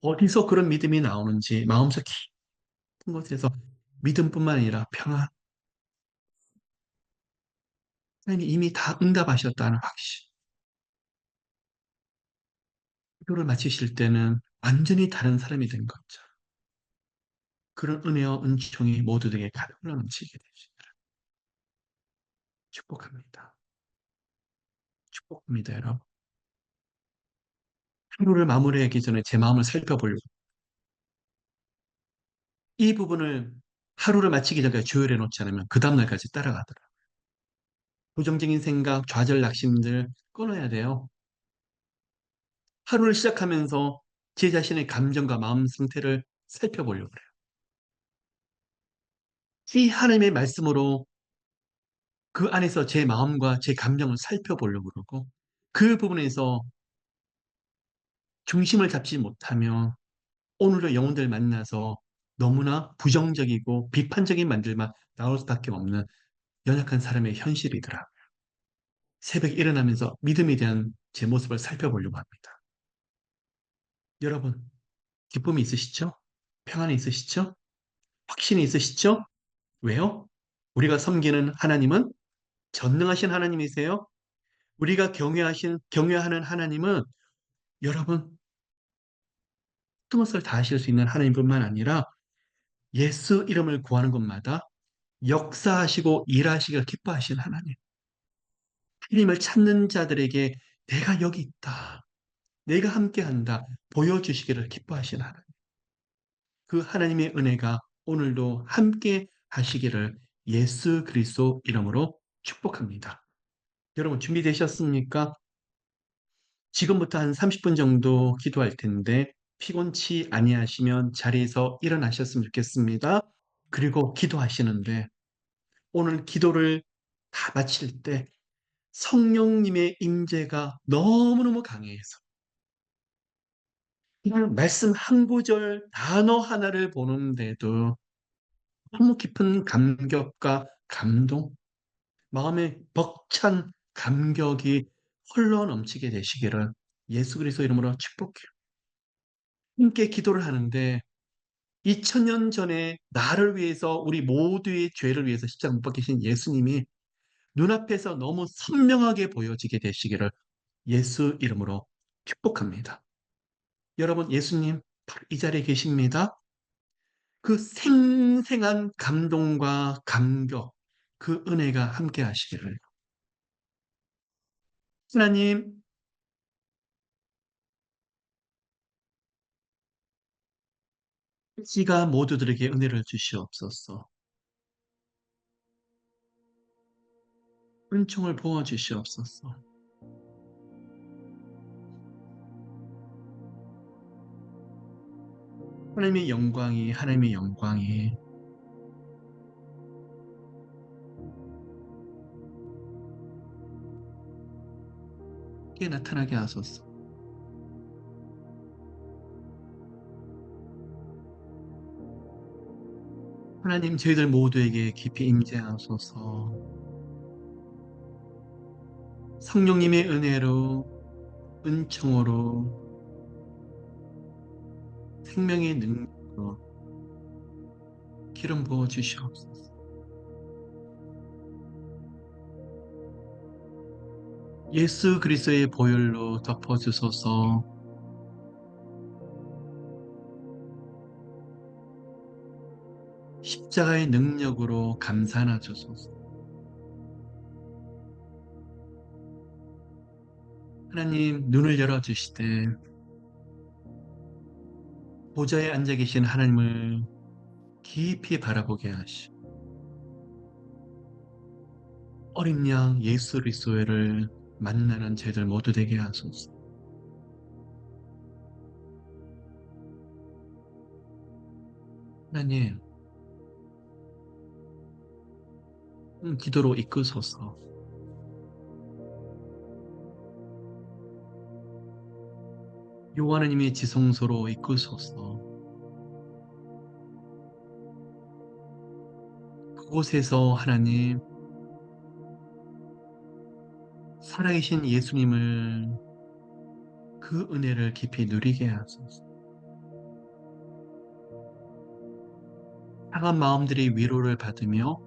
어디서 그런 믿음이 나오는지 마음속 깊은 곳에서 믿음뿐만 아니라 평안, 하나님이 이미 다 응답하셨다는 확신. 기도를 마치실 때는 완전히 다른 사람이 된 거죠. 그런 은혜와 은총이 모두에게 가득 넘치게 되시기를 축복합니다. 축복합니다, 여러분. 하루를 마무리하기 전에 제 마음을 살펴보려고 이 부분을 하루를 마치기 전까지 조율해 놓지 않으면 그 다음날까지 따라가더라고요. 부정적인 생각, 좌절, 낙심들 끊어야 돼요. 하루를 시작하면서 제 자신의 감정과 마음 상태를 살펴보려고 그래요. 이 하나님의 말씀으로 그 안에서 제 마음과 제 감정을 살펴보려고 그러고 그 부분에서 중심을 잡지 못하면 오늘의 영혼들 만나서 너무나 부정적이고 비판적인 말들만 나올 수밖에 없는 연약한 사람의 현실이더라. 새벽에 일어나면서 믿음에 대한 제 모습을 살펴보려고 합니다. 여러분, 기쁨이 있으시죠? 평안이 있으시죠? 확신이 있으시죠? 왜요? 우리가 섬기는 하나님은 전능하신 하나님이세요. 우리가 경외하는 하나님은 여러분, 모든 것을 다 하실 수 있는 하나님뿐만 아니라 예수 이름을 구하는 것마다 역사하시고 일하시기를 기뻐하시는 하나님. 하나님을 찾는 자들에게 내가 여기 있다. 내가 함께한다. 보여주시기를 기뻐하시는 하나님. 그 하나님의 은혜가 오늘도 함께 하시기를 예수 그리스도 이름으로 축복합니다. 여러분 준비되셨습니까? 지금부터 한 30분 정도 기도할 텐데 피곤치 아니하시면 자리에서 일어나셨으면 좋겠습니다. 그리고 기도하시는데 오늘 기도를 다 마칠 때 성령님의 임재가 너무너무 강해서 그냥 말씀 한 구절 단어 하나를 보는데도 너무 깊은 감격과 감동, 마음에 벅찬 감격이 흘러 넘치게 되시기를 예수 그리스도 이름으로 축복해요. 함께 기도를 하는데 2000년 전에 나를 위해서 우리 모두의 죄를 위해서 십자가 못 박히신 예수님이 눈앞에서 너무 선명하게 보여지게 되시기를 예수 이름으로 축복합니다. 여러분, 예수님 바로 이 자리에 계십니다. 그 생생한 감동과 감격, 그 은혜가 함께 하시기를. 하나님, 씨가 모두들에게 은혜를 주시옵소서. 은총을 부어 주시옵소서. 하나님의 영광이 크게 나타나게 하소서. 하나님, 저희들 모두에게 깊이 임재하소서. 성령님의 은혜로, 은총으로, 생명의 능력으로 기름 부어 주시옵소서. 예수 그리스도의 보혈로 덮어 주소서. 십자가의 능력으로 감싸나 주소서. 하나님, 눈을 열어 주시되 보좌에 앉아 계신 하나님을 깊이 바라보게 하시고 어린 양 예수 그리스도를 만나는 저희들 모두 되게 하소서. 하나님, 기도로 이끄소서. 요하나님의 지성소로 이끄소서. 그곳에서 하나님, 살아계신 예수님을 그 은혜를 깊이 누리게 하소서. 상한 마음들이 위로를 받으며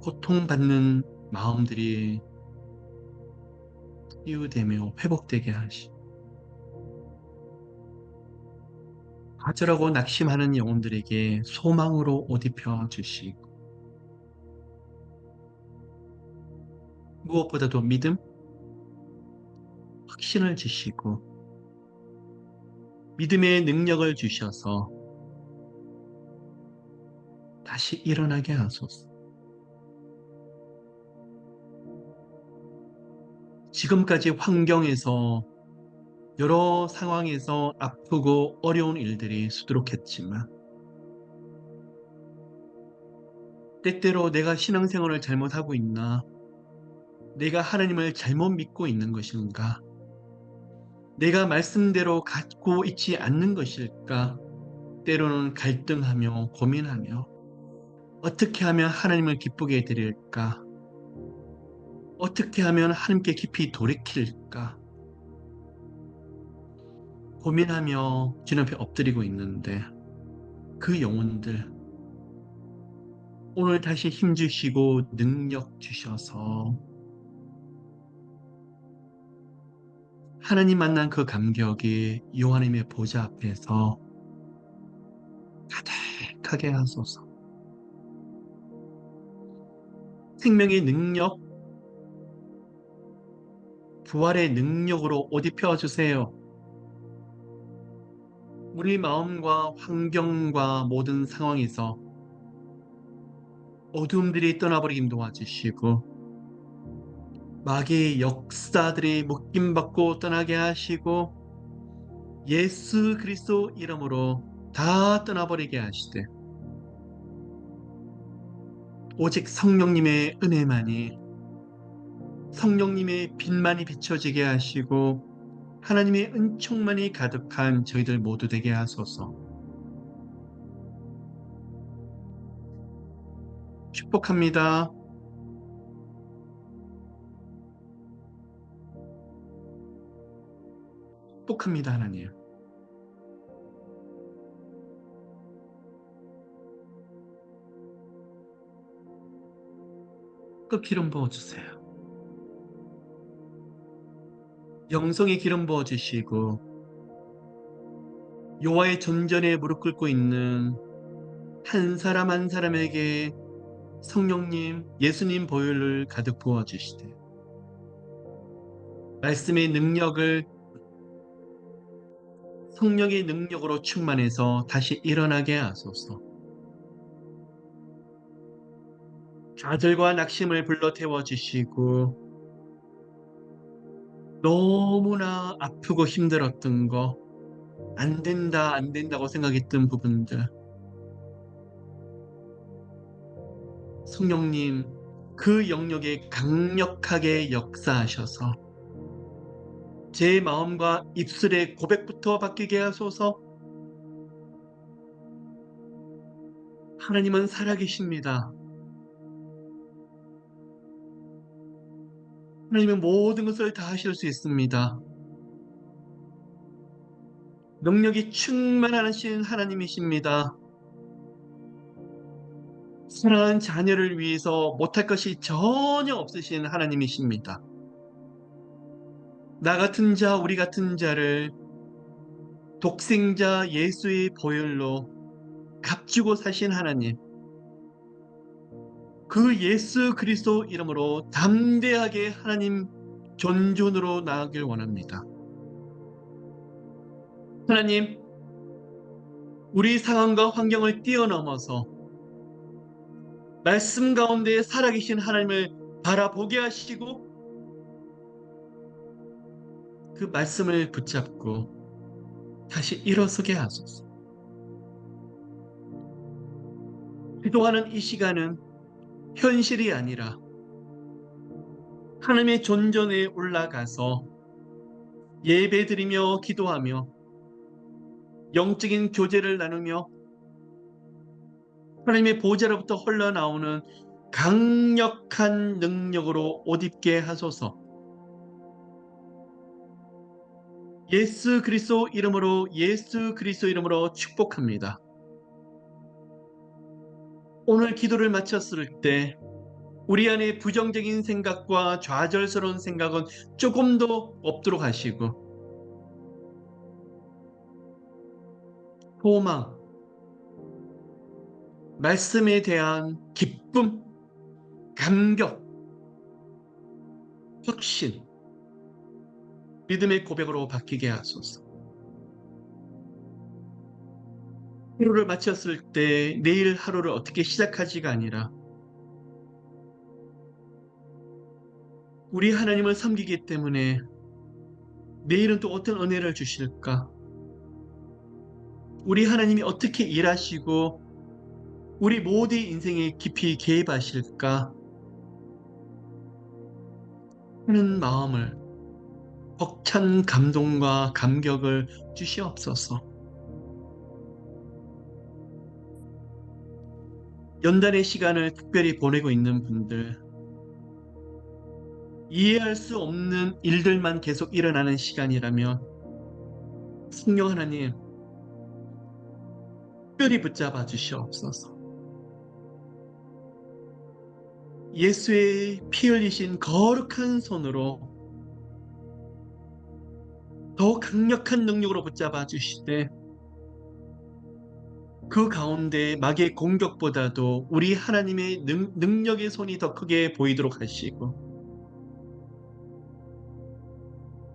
고통받는 마음들이 치유되며 회복되게 하시. 가절하고 낙심하는 영혼들에게 소망으로 옷 입혀 주시고 무엇보다도 믿음, 확신을 주시고 믿음의 능력을 주셔서 다시 일어나게 하소서. 지금까지 환경에서 여러 상황에서 아프고 어려운 일들이 수두룩했지만 때때로 내가 신앙생활을 잘못하고 있나? 내가 하나님을 잘못 믿고 있는 것인가? 내가 말씀대로 갖고 있지 않는 것일까? 때로는 갈등하며 고민하며 어떻게 하면 하나님을 기쁘게 해드릴까? 어떻게 하면 하나님께 깊이 돌이킬까? 고민하며 주님 앞에 엎드리고 있는데 그 영혼들 오늘 다시 힘 주시고 능력 주셔서 하나님 만난 그 감격이 요하나님의 보좌 앞에서 가득하게 하소서. 생명의 능력, 부활의 능력으로 옷 입혀 주세요. 우리 마음과 환경과 모든 상황에서 어둠들이 떠나버리긴 도와주시고 마귀의 역사들이 묶임받고 떠나게 하시고 예수 그리스도 이름으로 다 떠나버리게 하시되 오직 성령님의 은혜만이, 성령님의 빛만이 비춰지게 하시고 하나님의 은총만이 가득한 저희들 모두 되게 하소서. 축복합니다. 축복합니다, 하나님. 그 기름 부어주세요. 영성의 기름 부어주시고 여호와의 전전에 무릎 꿇고 있는 한 사람 한 사람에게 성령님, 예수님 보혈을 가득 부어주시되 말씀의 능력을 성령의 능력으로 충만해서 다시 일어나게 하소서. 좌절과 낙심을 불러 태워주시고 너무나 아프고 힘들었던 거, 안 된다, 안 된다고 생각했던 부분들, 성령님 그 영역에 강력하게 역사하셔서 제 마음과 입술의 고백부터 바뀌게 하소서. 하나님은 살아계십니다. 하나님은 모든 것을 다 하실 수 있습니다. 능력이 충만하신 하나님이십니다. 사랑하는 자녀를 위해서 못할 것이 전혀 없으신 하나님이십니다. 나 같은 자, 우리 같은 자를 독생자 예수의 보혈로 값주고 사신 하나님, 그 예수 그리스도 이름으로 담대하게 하나님 존존으로 나아가길 원합니다. 하나님, 우리 상황과 환경을 뛰어넘어서 말씀 가운데 살아계신 하나님을 바라보게 하시고 그 말씀을 붙잡고 다시 일어서게 하소서. 기도하는 이 시간은 현실이 아니라 하나님의 존전에 올라가서 예배드리며 기도하며 영적인 교제를 나누며 하나님의 보좌로부터 흘러나오는 강력한 능력으로 옷 입게 하소서. 예수 그리스도 이름으로, 예수 그리스도 이름으로 축복합니다. 오늘 기도를 마쳤을 때 우리 안에 부정적인 생각과 좌절스러운 생각은 조금도 없도록 하시고 소망, 말씀에 대한 기쁨, 감격, 확신, 믿음의 고백으로 바뀌게 하소서. 하루를 마쳤을 때 내일 하루를 어떻게 시작하지가 아니라 우리 하나님을 섬기기 때문에 내일은 또 어떤 은혜를 주실까? 우리 하나님이 어떻게 일하시고 우리 모두의 인생에 깊이 개입하실까 하는 마음을, 벅찬 감동과 감격을 주시옵소서. 연단의 시간을 특별히 보내고 있는 분들, 이해할 수 없는 일들만 계속 일어나는 시간이라면 성령 하나님 특별히 붙잡아 주시옵소서. 예수의 피 흘리신 거룩한 손으로 더 강력한 능력으로 붙잡아 주시되 그 가운데 마귀의 공격보다도 우리 하나님의 능력의 손이 더 크게 보이도록 하시고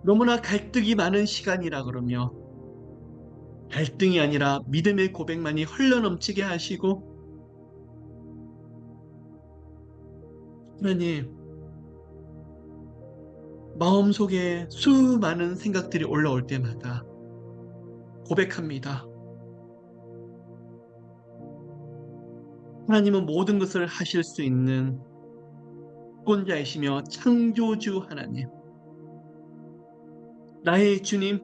너무나 갈등이 많은 시간이라 그러며 갈등이 아니라 믿음의 고백만이 흘러넘치게 하시고 하나님 마음속에 수많은 생각들이 올라올 때마다 고백합니다. 하나님은 모든 것을 하실 수 있는 주권자이시며 창조주 하나님, 나의 주님,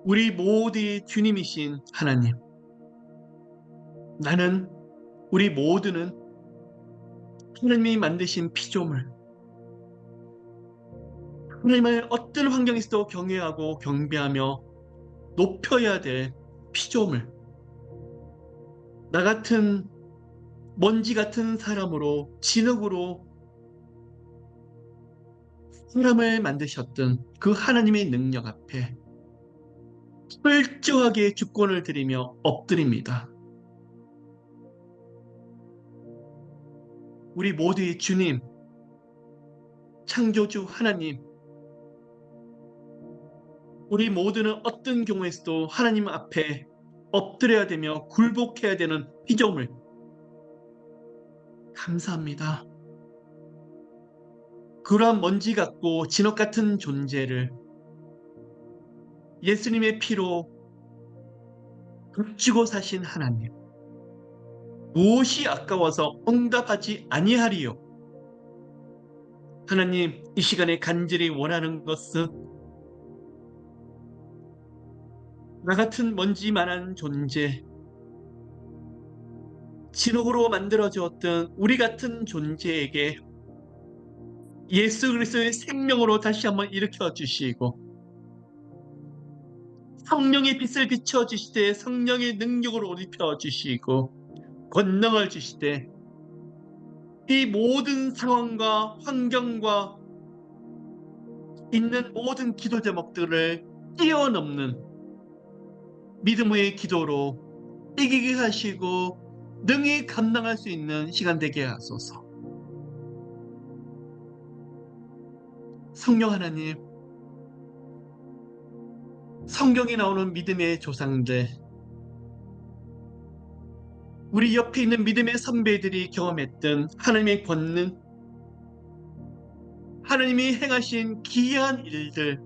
우리 모두의 주님이신 하나님, 나는, 우리 모두는 하나님이 만드신 피조물, 하나님을 어떤 환경에서도 경외하고 경배하며 높여야 될 피조물, 나 같은 먼지 같은 사람으로 진흙으로 사람을 만드셨던 그 하나님의 능력 앞에 철저하게 주권을 드리며 엎드립니다. 우리 모두의 주님, 창조주 하나님, 우리 모두는 어떤 경우에서도 하나님 앞에 엎드려야 되며 굴복해야 되는 피조물. 감사합니다. 그러한 먼지 같고 진흙 같은 존재를 예수님의 피로 값주고 사신 하나님, 무엇이 아까워서 응답하지 아니하리요. 하나님, 이 시간에 간절히 원하는 것은 나 같은 먼지만한 존재, 진흙으로 만들어주었던 우리 같은 존재에게 예수 그리스도의 생명으로 다시 한번 일으켜 주시고 성령의 빛을 비춰 주시되 성령의 능력으로 옷 입혀 주시고 권능을 주시되 이 모든 상황과 환경과 있는 모든 기도 제목들을 뛰어넘는 믿음의 기도로 이기게 하시고 능히 감당할 수 있는 시간 되게 하소서. 성령 하나님, 성경에 나오는 믿음의 조상들, 우리 옆에 있는 믿음의 선배들이 경험했던 하나님의 권능, 하나님이 행하신 기이한 일들,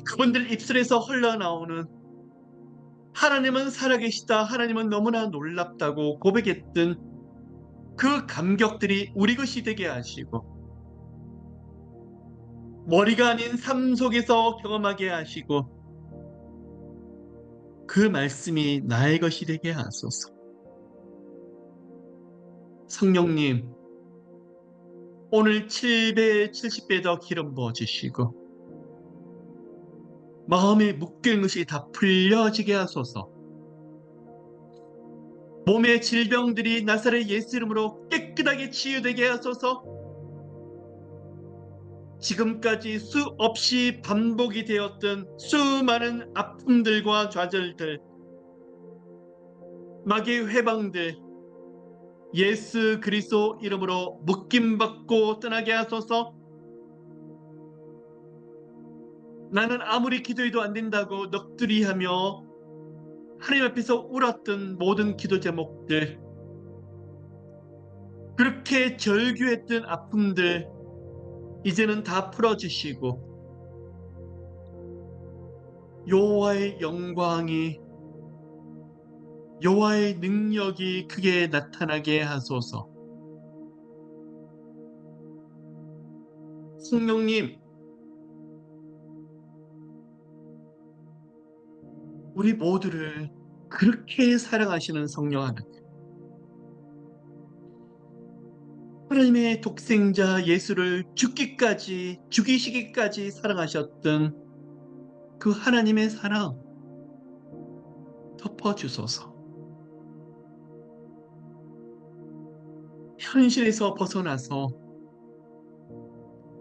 그분들 입술에서 흘러나오는 하나님은 살아계시다, 하나님은 너무나 놀랍다고 고백했던 그 감격들이 우리 것이 되게 하시고 머리가 아닌 삶 속에서 경험하게 하시고 그 말씀이 나의 것이 되게 하소서. 성령님, 오늘 7배, 70배 더 기름 부어주시고 마음에 묶인 것이 다 풀려지게 하소서. 몸의 질병들이 나사렛 예수 이름으로 깨끗하게 치유되게 하소서. 지금까지 수없이 반복이 되었던 수많은 아픔들과 좌절들, 마귀의 회방들, 예수 그리스도 이름으로 묶임받고 떠나게 하소서. 나는 아무리 기도해도 안 된다고 넋두리하며 하나님 앞에서 울었던 모든 기도 제목들, 그렇게 절규했던 아픔들 이제는 다 풀어주시고 여호와의 영광이, 여호와의 능력이 크게 나타나게 하소서. 성령님, 우리 모두를 그렇게 사랑하시는 성령 하나님, 하나님의 독생자 예수를 죽기까지, 죽이시기까지 사랑하셨던 그 하나님의 사랑 덮어주소서. 현실에서 벗어나서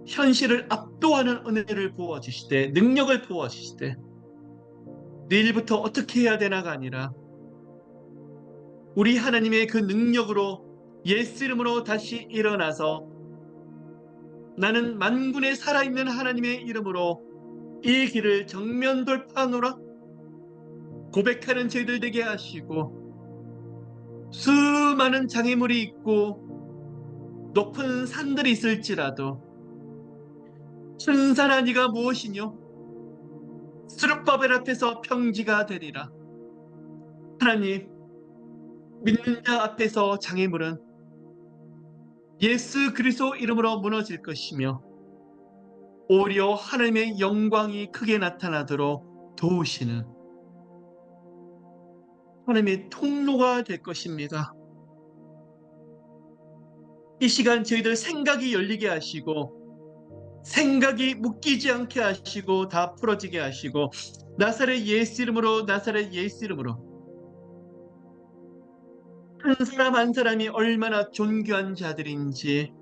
현실을 압도하는 은혜를 부어주시되 능력을 부어주시되 내일부터 어떻게 해야 되나가 아니라 우리 하나님의 그 능력으로 예수 이름으로 다시 일어나서 나는 만군의 살아있는 하나님의 이름으로 이 길을 정면 돌파하노라 고백하는 저희들 되게 하시고 수많은 장애물이 있고 높은 산들이 있을지라도 천사나 네가 무엇이뇨? 스룹바벨 앞에서 평지가 되리라. 하나님, 믿는 자 앞에서 장애물은 예수 그리스도 이름으로 무너질 것이며 오히려 하나님의 영광이 크게 나타나도록 도우시는 하나님의 통로가 될 것입니다. 이 시간 저희들 생각이 열리게 하시고 생각이 묶이지 않게 하시고 다 풀어지게 하시고 나사렛 예수 이름으로 나사렛 예수 이름으로 한 사람 한 사람이 얼마나 존귀한 자들인지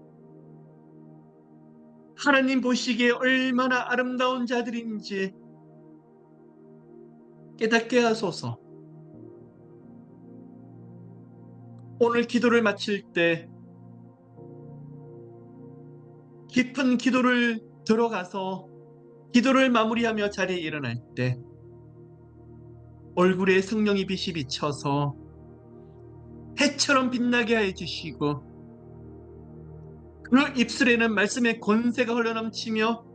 하나님 보시기에 얼마나 아름다운 자들인지 깨닫게 하소서. 오늘 기도를 마칠 때 깊은 기도를 들어가서 기도를 마무리하며 자리에 일어날 때 얼굴에 성령의 빛이 비쳐서 해처럼 빛나게 해주시고 그 입술에는 말씀의 권세가 흘러넘치며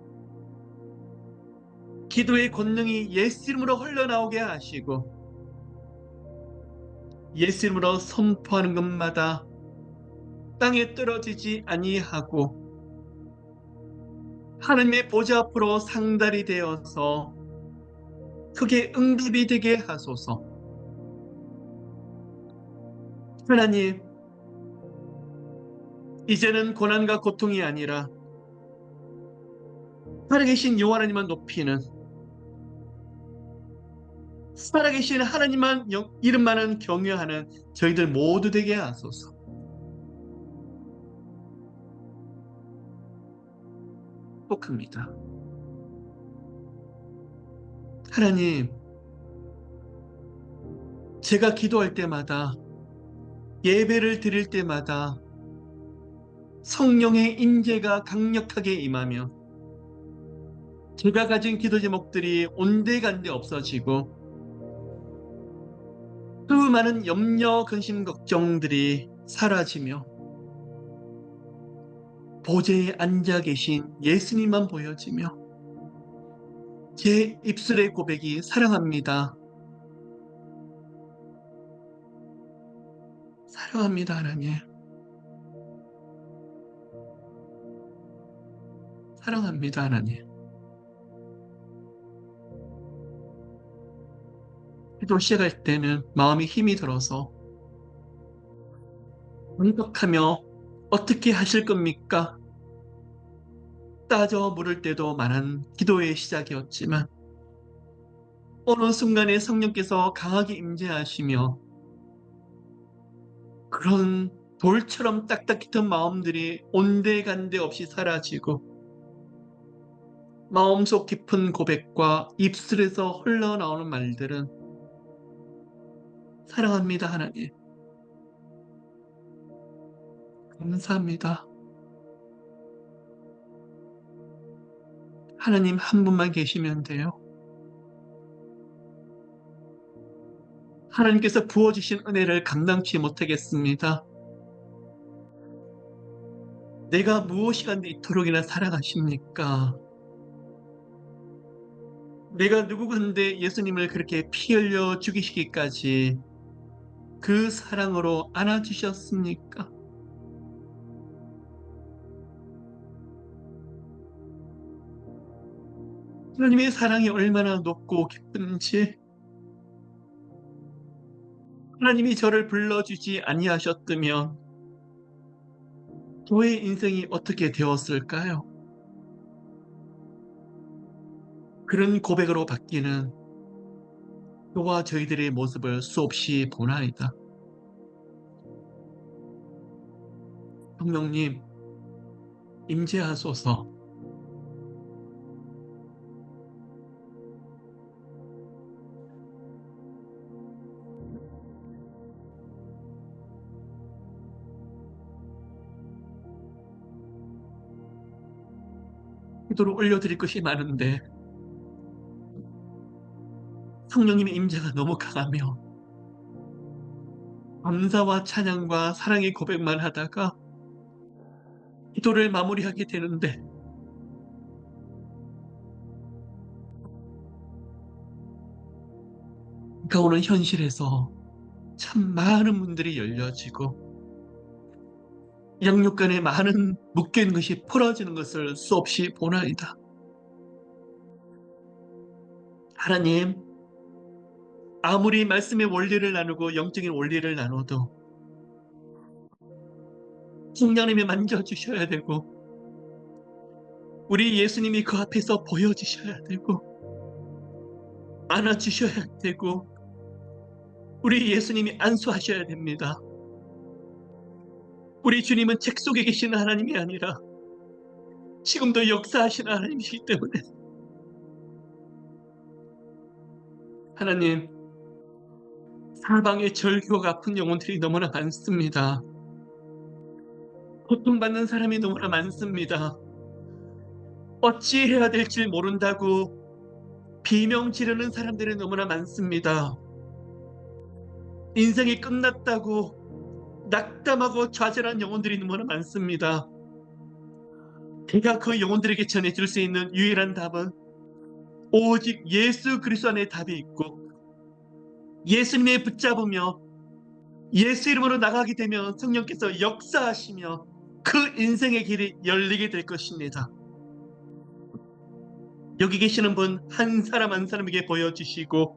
기도의 권능이 예수 이름으로 흘러나오게 하시고 예수 이름으로 선포하는 것마다 땅에 떨어지지 아니하고 하나님의 보좌 앞으로 상달이 되어서 크게 응답이 되게 하소서. 하나님, 이제는 고난과 고통이 아니라 살아계신 여호와 하나님만 높이는 살아계신 하나님만 이름만은 경외하는 저희들 모두 되게 하소서. 축복합니다. 하나님, 제가 기도할 때마다 예배를 드릴 때마다 성령의 임재가 강력하게 임하며 제가 가진 기도 제목들이 온데간데 없어지고 그 많은 염려, 근심, 걱정들이 사라지며 보좌에 앉아 계신 예수님만 보여지며 제 입술의 고백이 사랑합니다. 사랑합니다, 하나님. 사랑합니다, 하나님. 기도 시작할 때는 마음이 힘이 들어서 언덕하며 어떻게 하실 겁니까? 따져 물을 때도 많은 기도의 시작이었지만 어느 순간에 성령께서 강하게 임재하시며 그런 돌처럼 딱딱했던 마음들이 온데간데 없이 사라지고 마음속 깊은 고백과 입술에서 흘러나오는 말들은 사랑합니다, 하나님. 감사합니다. 하나님 한 분만 계시면 돼요. 하나님께서 부어주신 은혜를 감당치 못하겠습니다. 내가 무엇이 간데 이토록이나 사랑하십니까? 내가 누구간데 예수님을 그렇게 피 흘려 죽이시기까지 그 사랑으로 안아주셨습니까? 하나님의 사랑이 얼마나 높고 깊은지 하나님이 저를 불러주지 아니하셨다면 저의 인생이 어떻게 되었을까요? 그런 고백으로 바뀌는 저와 저희들의 모습을 수없이 보나이다. 성령님, 임재하소서. 기도를 올려드릴 것이 많은데 성령님의 임재가 너무 강하며 감사와 찬양과 사랑의 고백만 하다가 기도를 마무리하게 되는데 다가오는 현실에서 참 많은 문들이 열려지고 양육간에 많은 묶여있는 것이 풀어지는 것을 수없이 보나이다. 하나님, 아무리 말씀의 원리를 나누고 영적인 원리를 나눠도 성령님이 만져주셔야 되고 우리 예수님이 그 앞에서 보여주셔야 되고 안아주셔야 되고 우리 예수님이 안수하셔야 됩니다. 우리 주님은 책 속에 계시는 하나님이 아니라 지금도 역사하시는 하나님이시기 때문에 하나님, 사방에 절규가 아픈 영혼들이 너무나 많습니다. 고통받는 사람이 너무나 많습니다. 어찌해야 될지 모른다고 비명 지르는 사람들이 너무나 많습니다. 인생이 끝났다고 낙담하고 좌절한 영혼들이 너무나 많습니다. 제가 그 영혼들에게 전해줄 수 있는 유일한 답은 오직 예수 그리스도 안에 답이 있고 예수님의 붙잡으며 예수 이름으로 나가게 되면 성령께서 역사하시며 그 인생의 길이 열리게 될 것입니다. 여기 계시는 분 한 사람 한 사람에게 보여주시고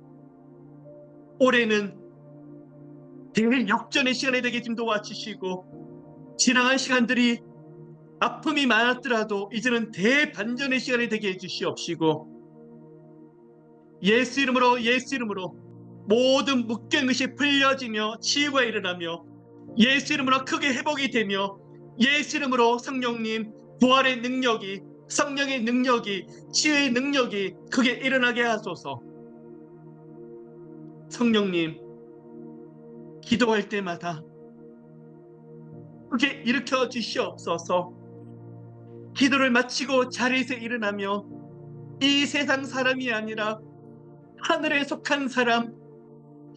올해는 대역전의 시간이 되게 좀 도와주시고 지나간 시간들이 아픔이 많았더라도 이제는 대반전의 시간이 되게 해주시옵시고 예수 이름으로 예수 이름으로 모든 묶인 것이 풀려지며 치유가 일어나며 예수 이름으로 크게 회복이 되며 예수 이름으로 성령님 부활의 능력이 성령의 능력이 치유의 능력이 크게 일어나게 하소서. 성령님 기도할 때마다 크게 일으켜 주시옵소서. 기도를 마치고 자리에서 일어나며 이 세상 사람이 아니라 하늘에 속한 사람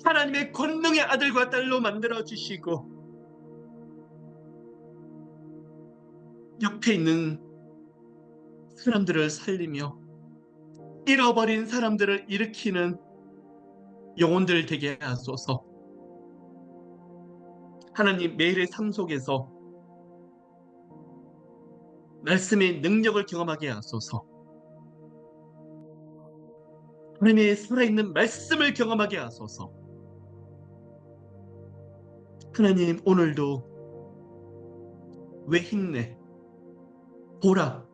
하나님의 권능의 아들과 딸로 만들어 주시고 옆에 있는 사람들을 살리며 잃어버린 사람들을 일으키는 영혼들 되게 하소서. 하나님 매일의 삶 속에서 말씀의 능력을 경험하게 하소서. 하나님의 살아있는 말씀을 경험하게 하소서. 하나님 오늘도 왜 힘내 보라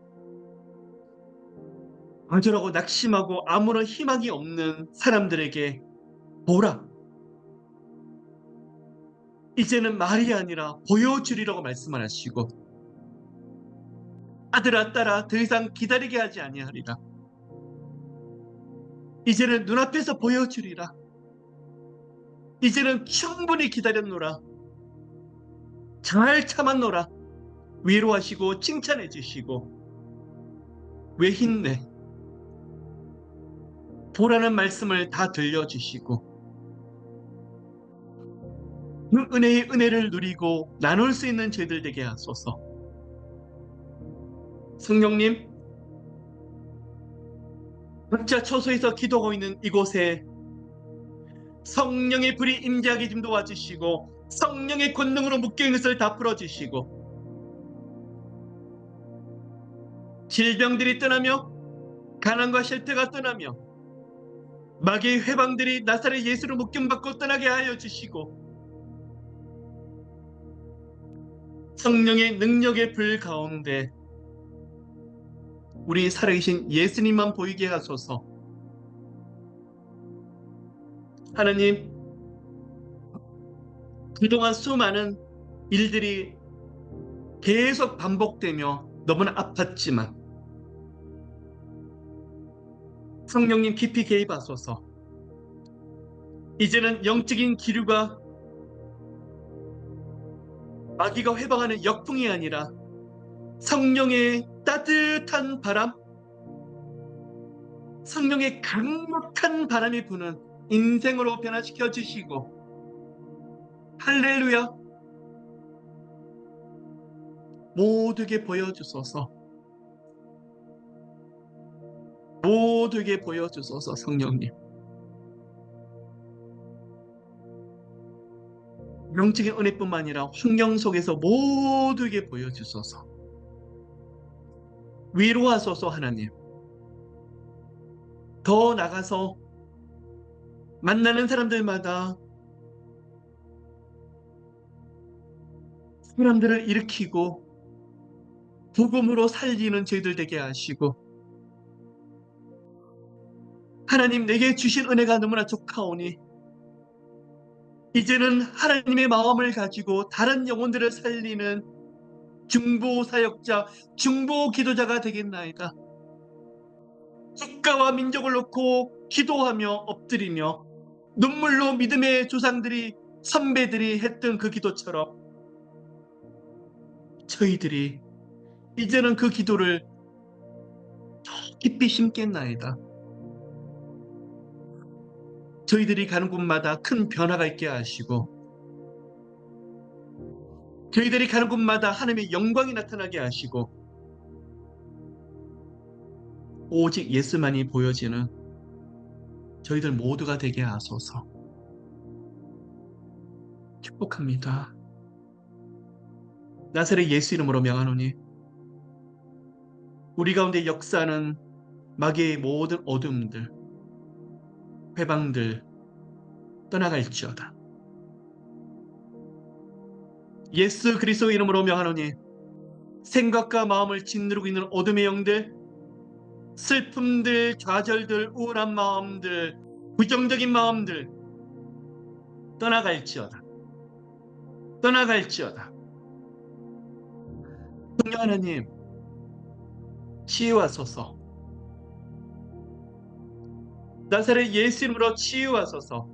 좌절하고 낙심하고 아무런 희망이 없는 사람들에게 보라 이제는 말이 아니라 보여주리라고 말씀을 하시고 아들아 딸아 더 이상 기다리게 하지 아니하리라. 이제는 눈앞에서 보여주리라. 이제는 충분히 기다렸노라. 잘 참았노라. 위로하시고 칭찬해 주시고 왜 힘내 보라는 말씀을 다 들려주시고 그 은혜의 은혜를 누리고 나눌 수 있는 저희들 되게 하소서. 성령님 각자 처소에서 기도하고 있는 이곳에 성령의 불이 임재하게 좀 도와주시고 성령의 권능으로 묶여있는 것을 다 풀어주시고 질병들이 떠나며 가난과 실패가 떠나며 마귀의 회방들이 나사렛 예수로 묶임받고 떠나게 하여 주시고 성령의 능력의 불 가운데 우리 살아계신 예수님만 보이게 하소서. 하나님 그동안 수많은 일들이 계속 반복되며 너무나 아팠지만 성령님 깊이 개입하소서. 이제는 영적인 기류가 마귀가 회방하는 역풍이 아니라 성령의 따뜻한 바람, 성령의 강력한 바람이 부는 인생으로 변화시켜 주시고 할렐루야 모두에게 보여주소서. 모두에게 보여주소서. 성령님, 영적인 은혜뿐만 아니라 환경 속에서 모두에게 보여주소서. 위로하소서. 하나님, 더 나가서 만나는 사람들마다 사람들을 일으키고 복음으로 살리는 저희들 되게 하시고, 하나님, 내게 주신 은혜가 너무나 좋카오니 이제는 하나님의 마음을 가지고 다른 영혼들을 살리는 중보 사역자, 중보 기도자가 되겠나이다. 국가와 민족을 놓고 기도하며 엎드리며 눈물로 믿음의 조상들이, 선배들이 했던 그 기도처럼 저희들이 이제는 그 기도를 깊이 심겠나이다. 저희들이 가는 곳마다 큰 변화가 있게 하시고, 저희들이 가는 곳마다 하나님의 영광이 나타나게 하시고, 오직 예수만이 보여지는 저희들 모두가 되게 하소서. 축복합니다. 나사렛 예수 이름으로 명하노니 우리 가운데 역사하는 마귀의 모든 어둠들, 회방들 떠나갈지어다. 예수 그리스도 이름으로 명하노니 생각과 마음을 짓누르고 있는 어둠의 영들, 슬픔들, 좌절들, 우울한 마음들, 부정적인 마음들 떠나갈지어다. 떠나갈지어다. 성령 하나님, 치유하소서. 나사렛 예수 이름으로 치유하소서.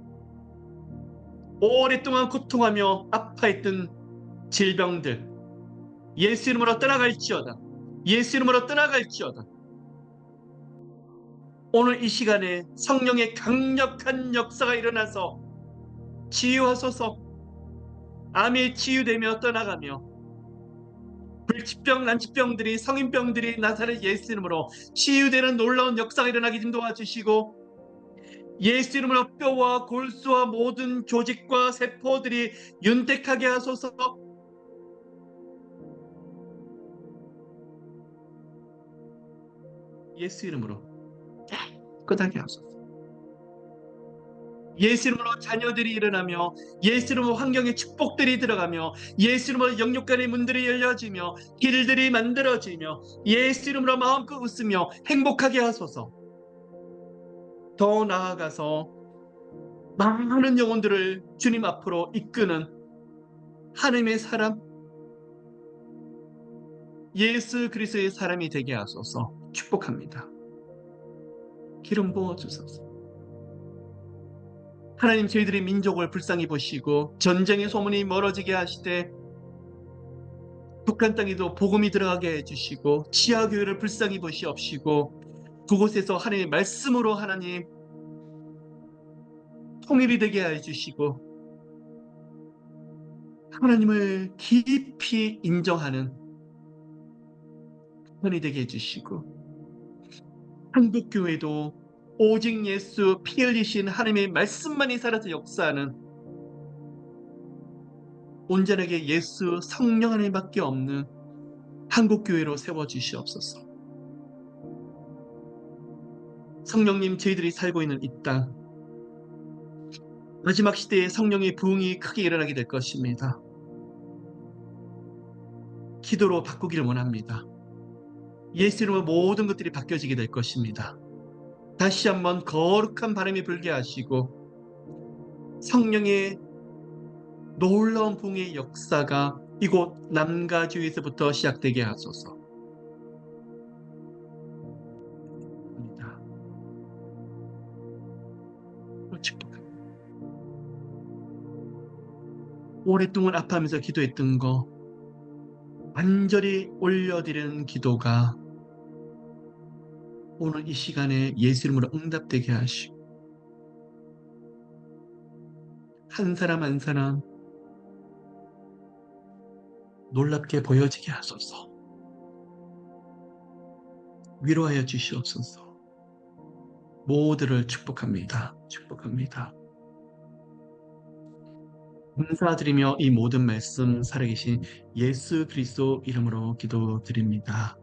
오랫동안 고통하며 아파했던 질병들 예수 이름으로 떠나갈지어다. 예수 이름으로 떠나갈지어다. 오늘 이 시간에 성령의 강력한 역사가 일어나서 치유하소서. 암이 치유되며 떠나가며 불치병, 난치병들이, 성인병들이 나사렛 예수 이름으로 치유되는 놀라운 역사가 일어나게 좀 도와주시고, 예수 이름으로 뼈와 골수와 모든 조직과 세포들이 윤택하게 하소서. 예수 이름으로 깨끗하게 하소서. 예수 이름으로 자녀들이 일어나며, 예수 이름으로 환경에 축복들이 들어가며, 예수 이름으로 영육간의 문들이 열려지며 길들이 만들어지며, 예수 이름으로 마음껏 웃으며 행복하게 하소서. 더 나아가서 많은 영혼들을 주님 앞으로 이끄는 하나님의 사람, 예수 그리스도의 사람이 되게 하소서. 축복합니다. 기름 부어주소서. 하나님, 저희들의 민족을 불쌍히 보시고 전쟁의 소문이 멀어지게 하시되 북한 땅에도 복음이 들어가게 해주시고 지하교회를 불쌍히 보시옵시고, 그곳에서 하나님의 말씀으로 하나님 통일이 되게 해주시고, 하나님을 깊이 인정하는 편이 되게 해주시고, 한국교회도 오직 예수 피 흘리신 하나님의 말씀만이 살아서 역사하는 온전하게 예수 성령 하나님밖에 없는 한국교회로 세워주시옵소서. 성령님, 저희들이 살고 있는 이 땅, 마지막 시대에 성령의 부흥이 크게 일어나게 될 것입니다. 기도로 바꾸기를 원합니다. 예수 이름으로 모든 것들이 바뀌어지게 될 것입니다. 다시 한번 거룩한 바람이 불게 하시고 성령의 놀라운 부흥의 역사가 이곳 남가주에서부터 시작되게 하소서. 오랫동안 아파하면서 기도했던 거 완전히 올려드리는 기도가 오늘 이 시간에 예수 이름으로 응답되게 하시고, 한 사람 한 사람 놀랍게 보여지게 하소서. 위로하여 주시옵소서. 모두를 축복합니다. 축복합니다. 감사드리며 이 모든 말씀 살아계신 예수 그리스도 이름으로 기도드립니다.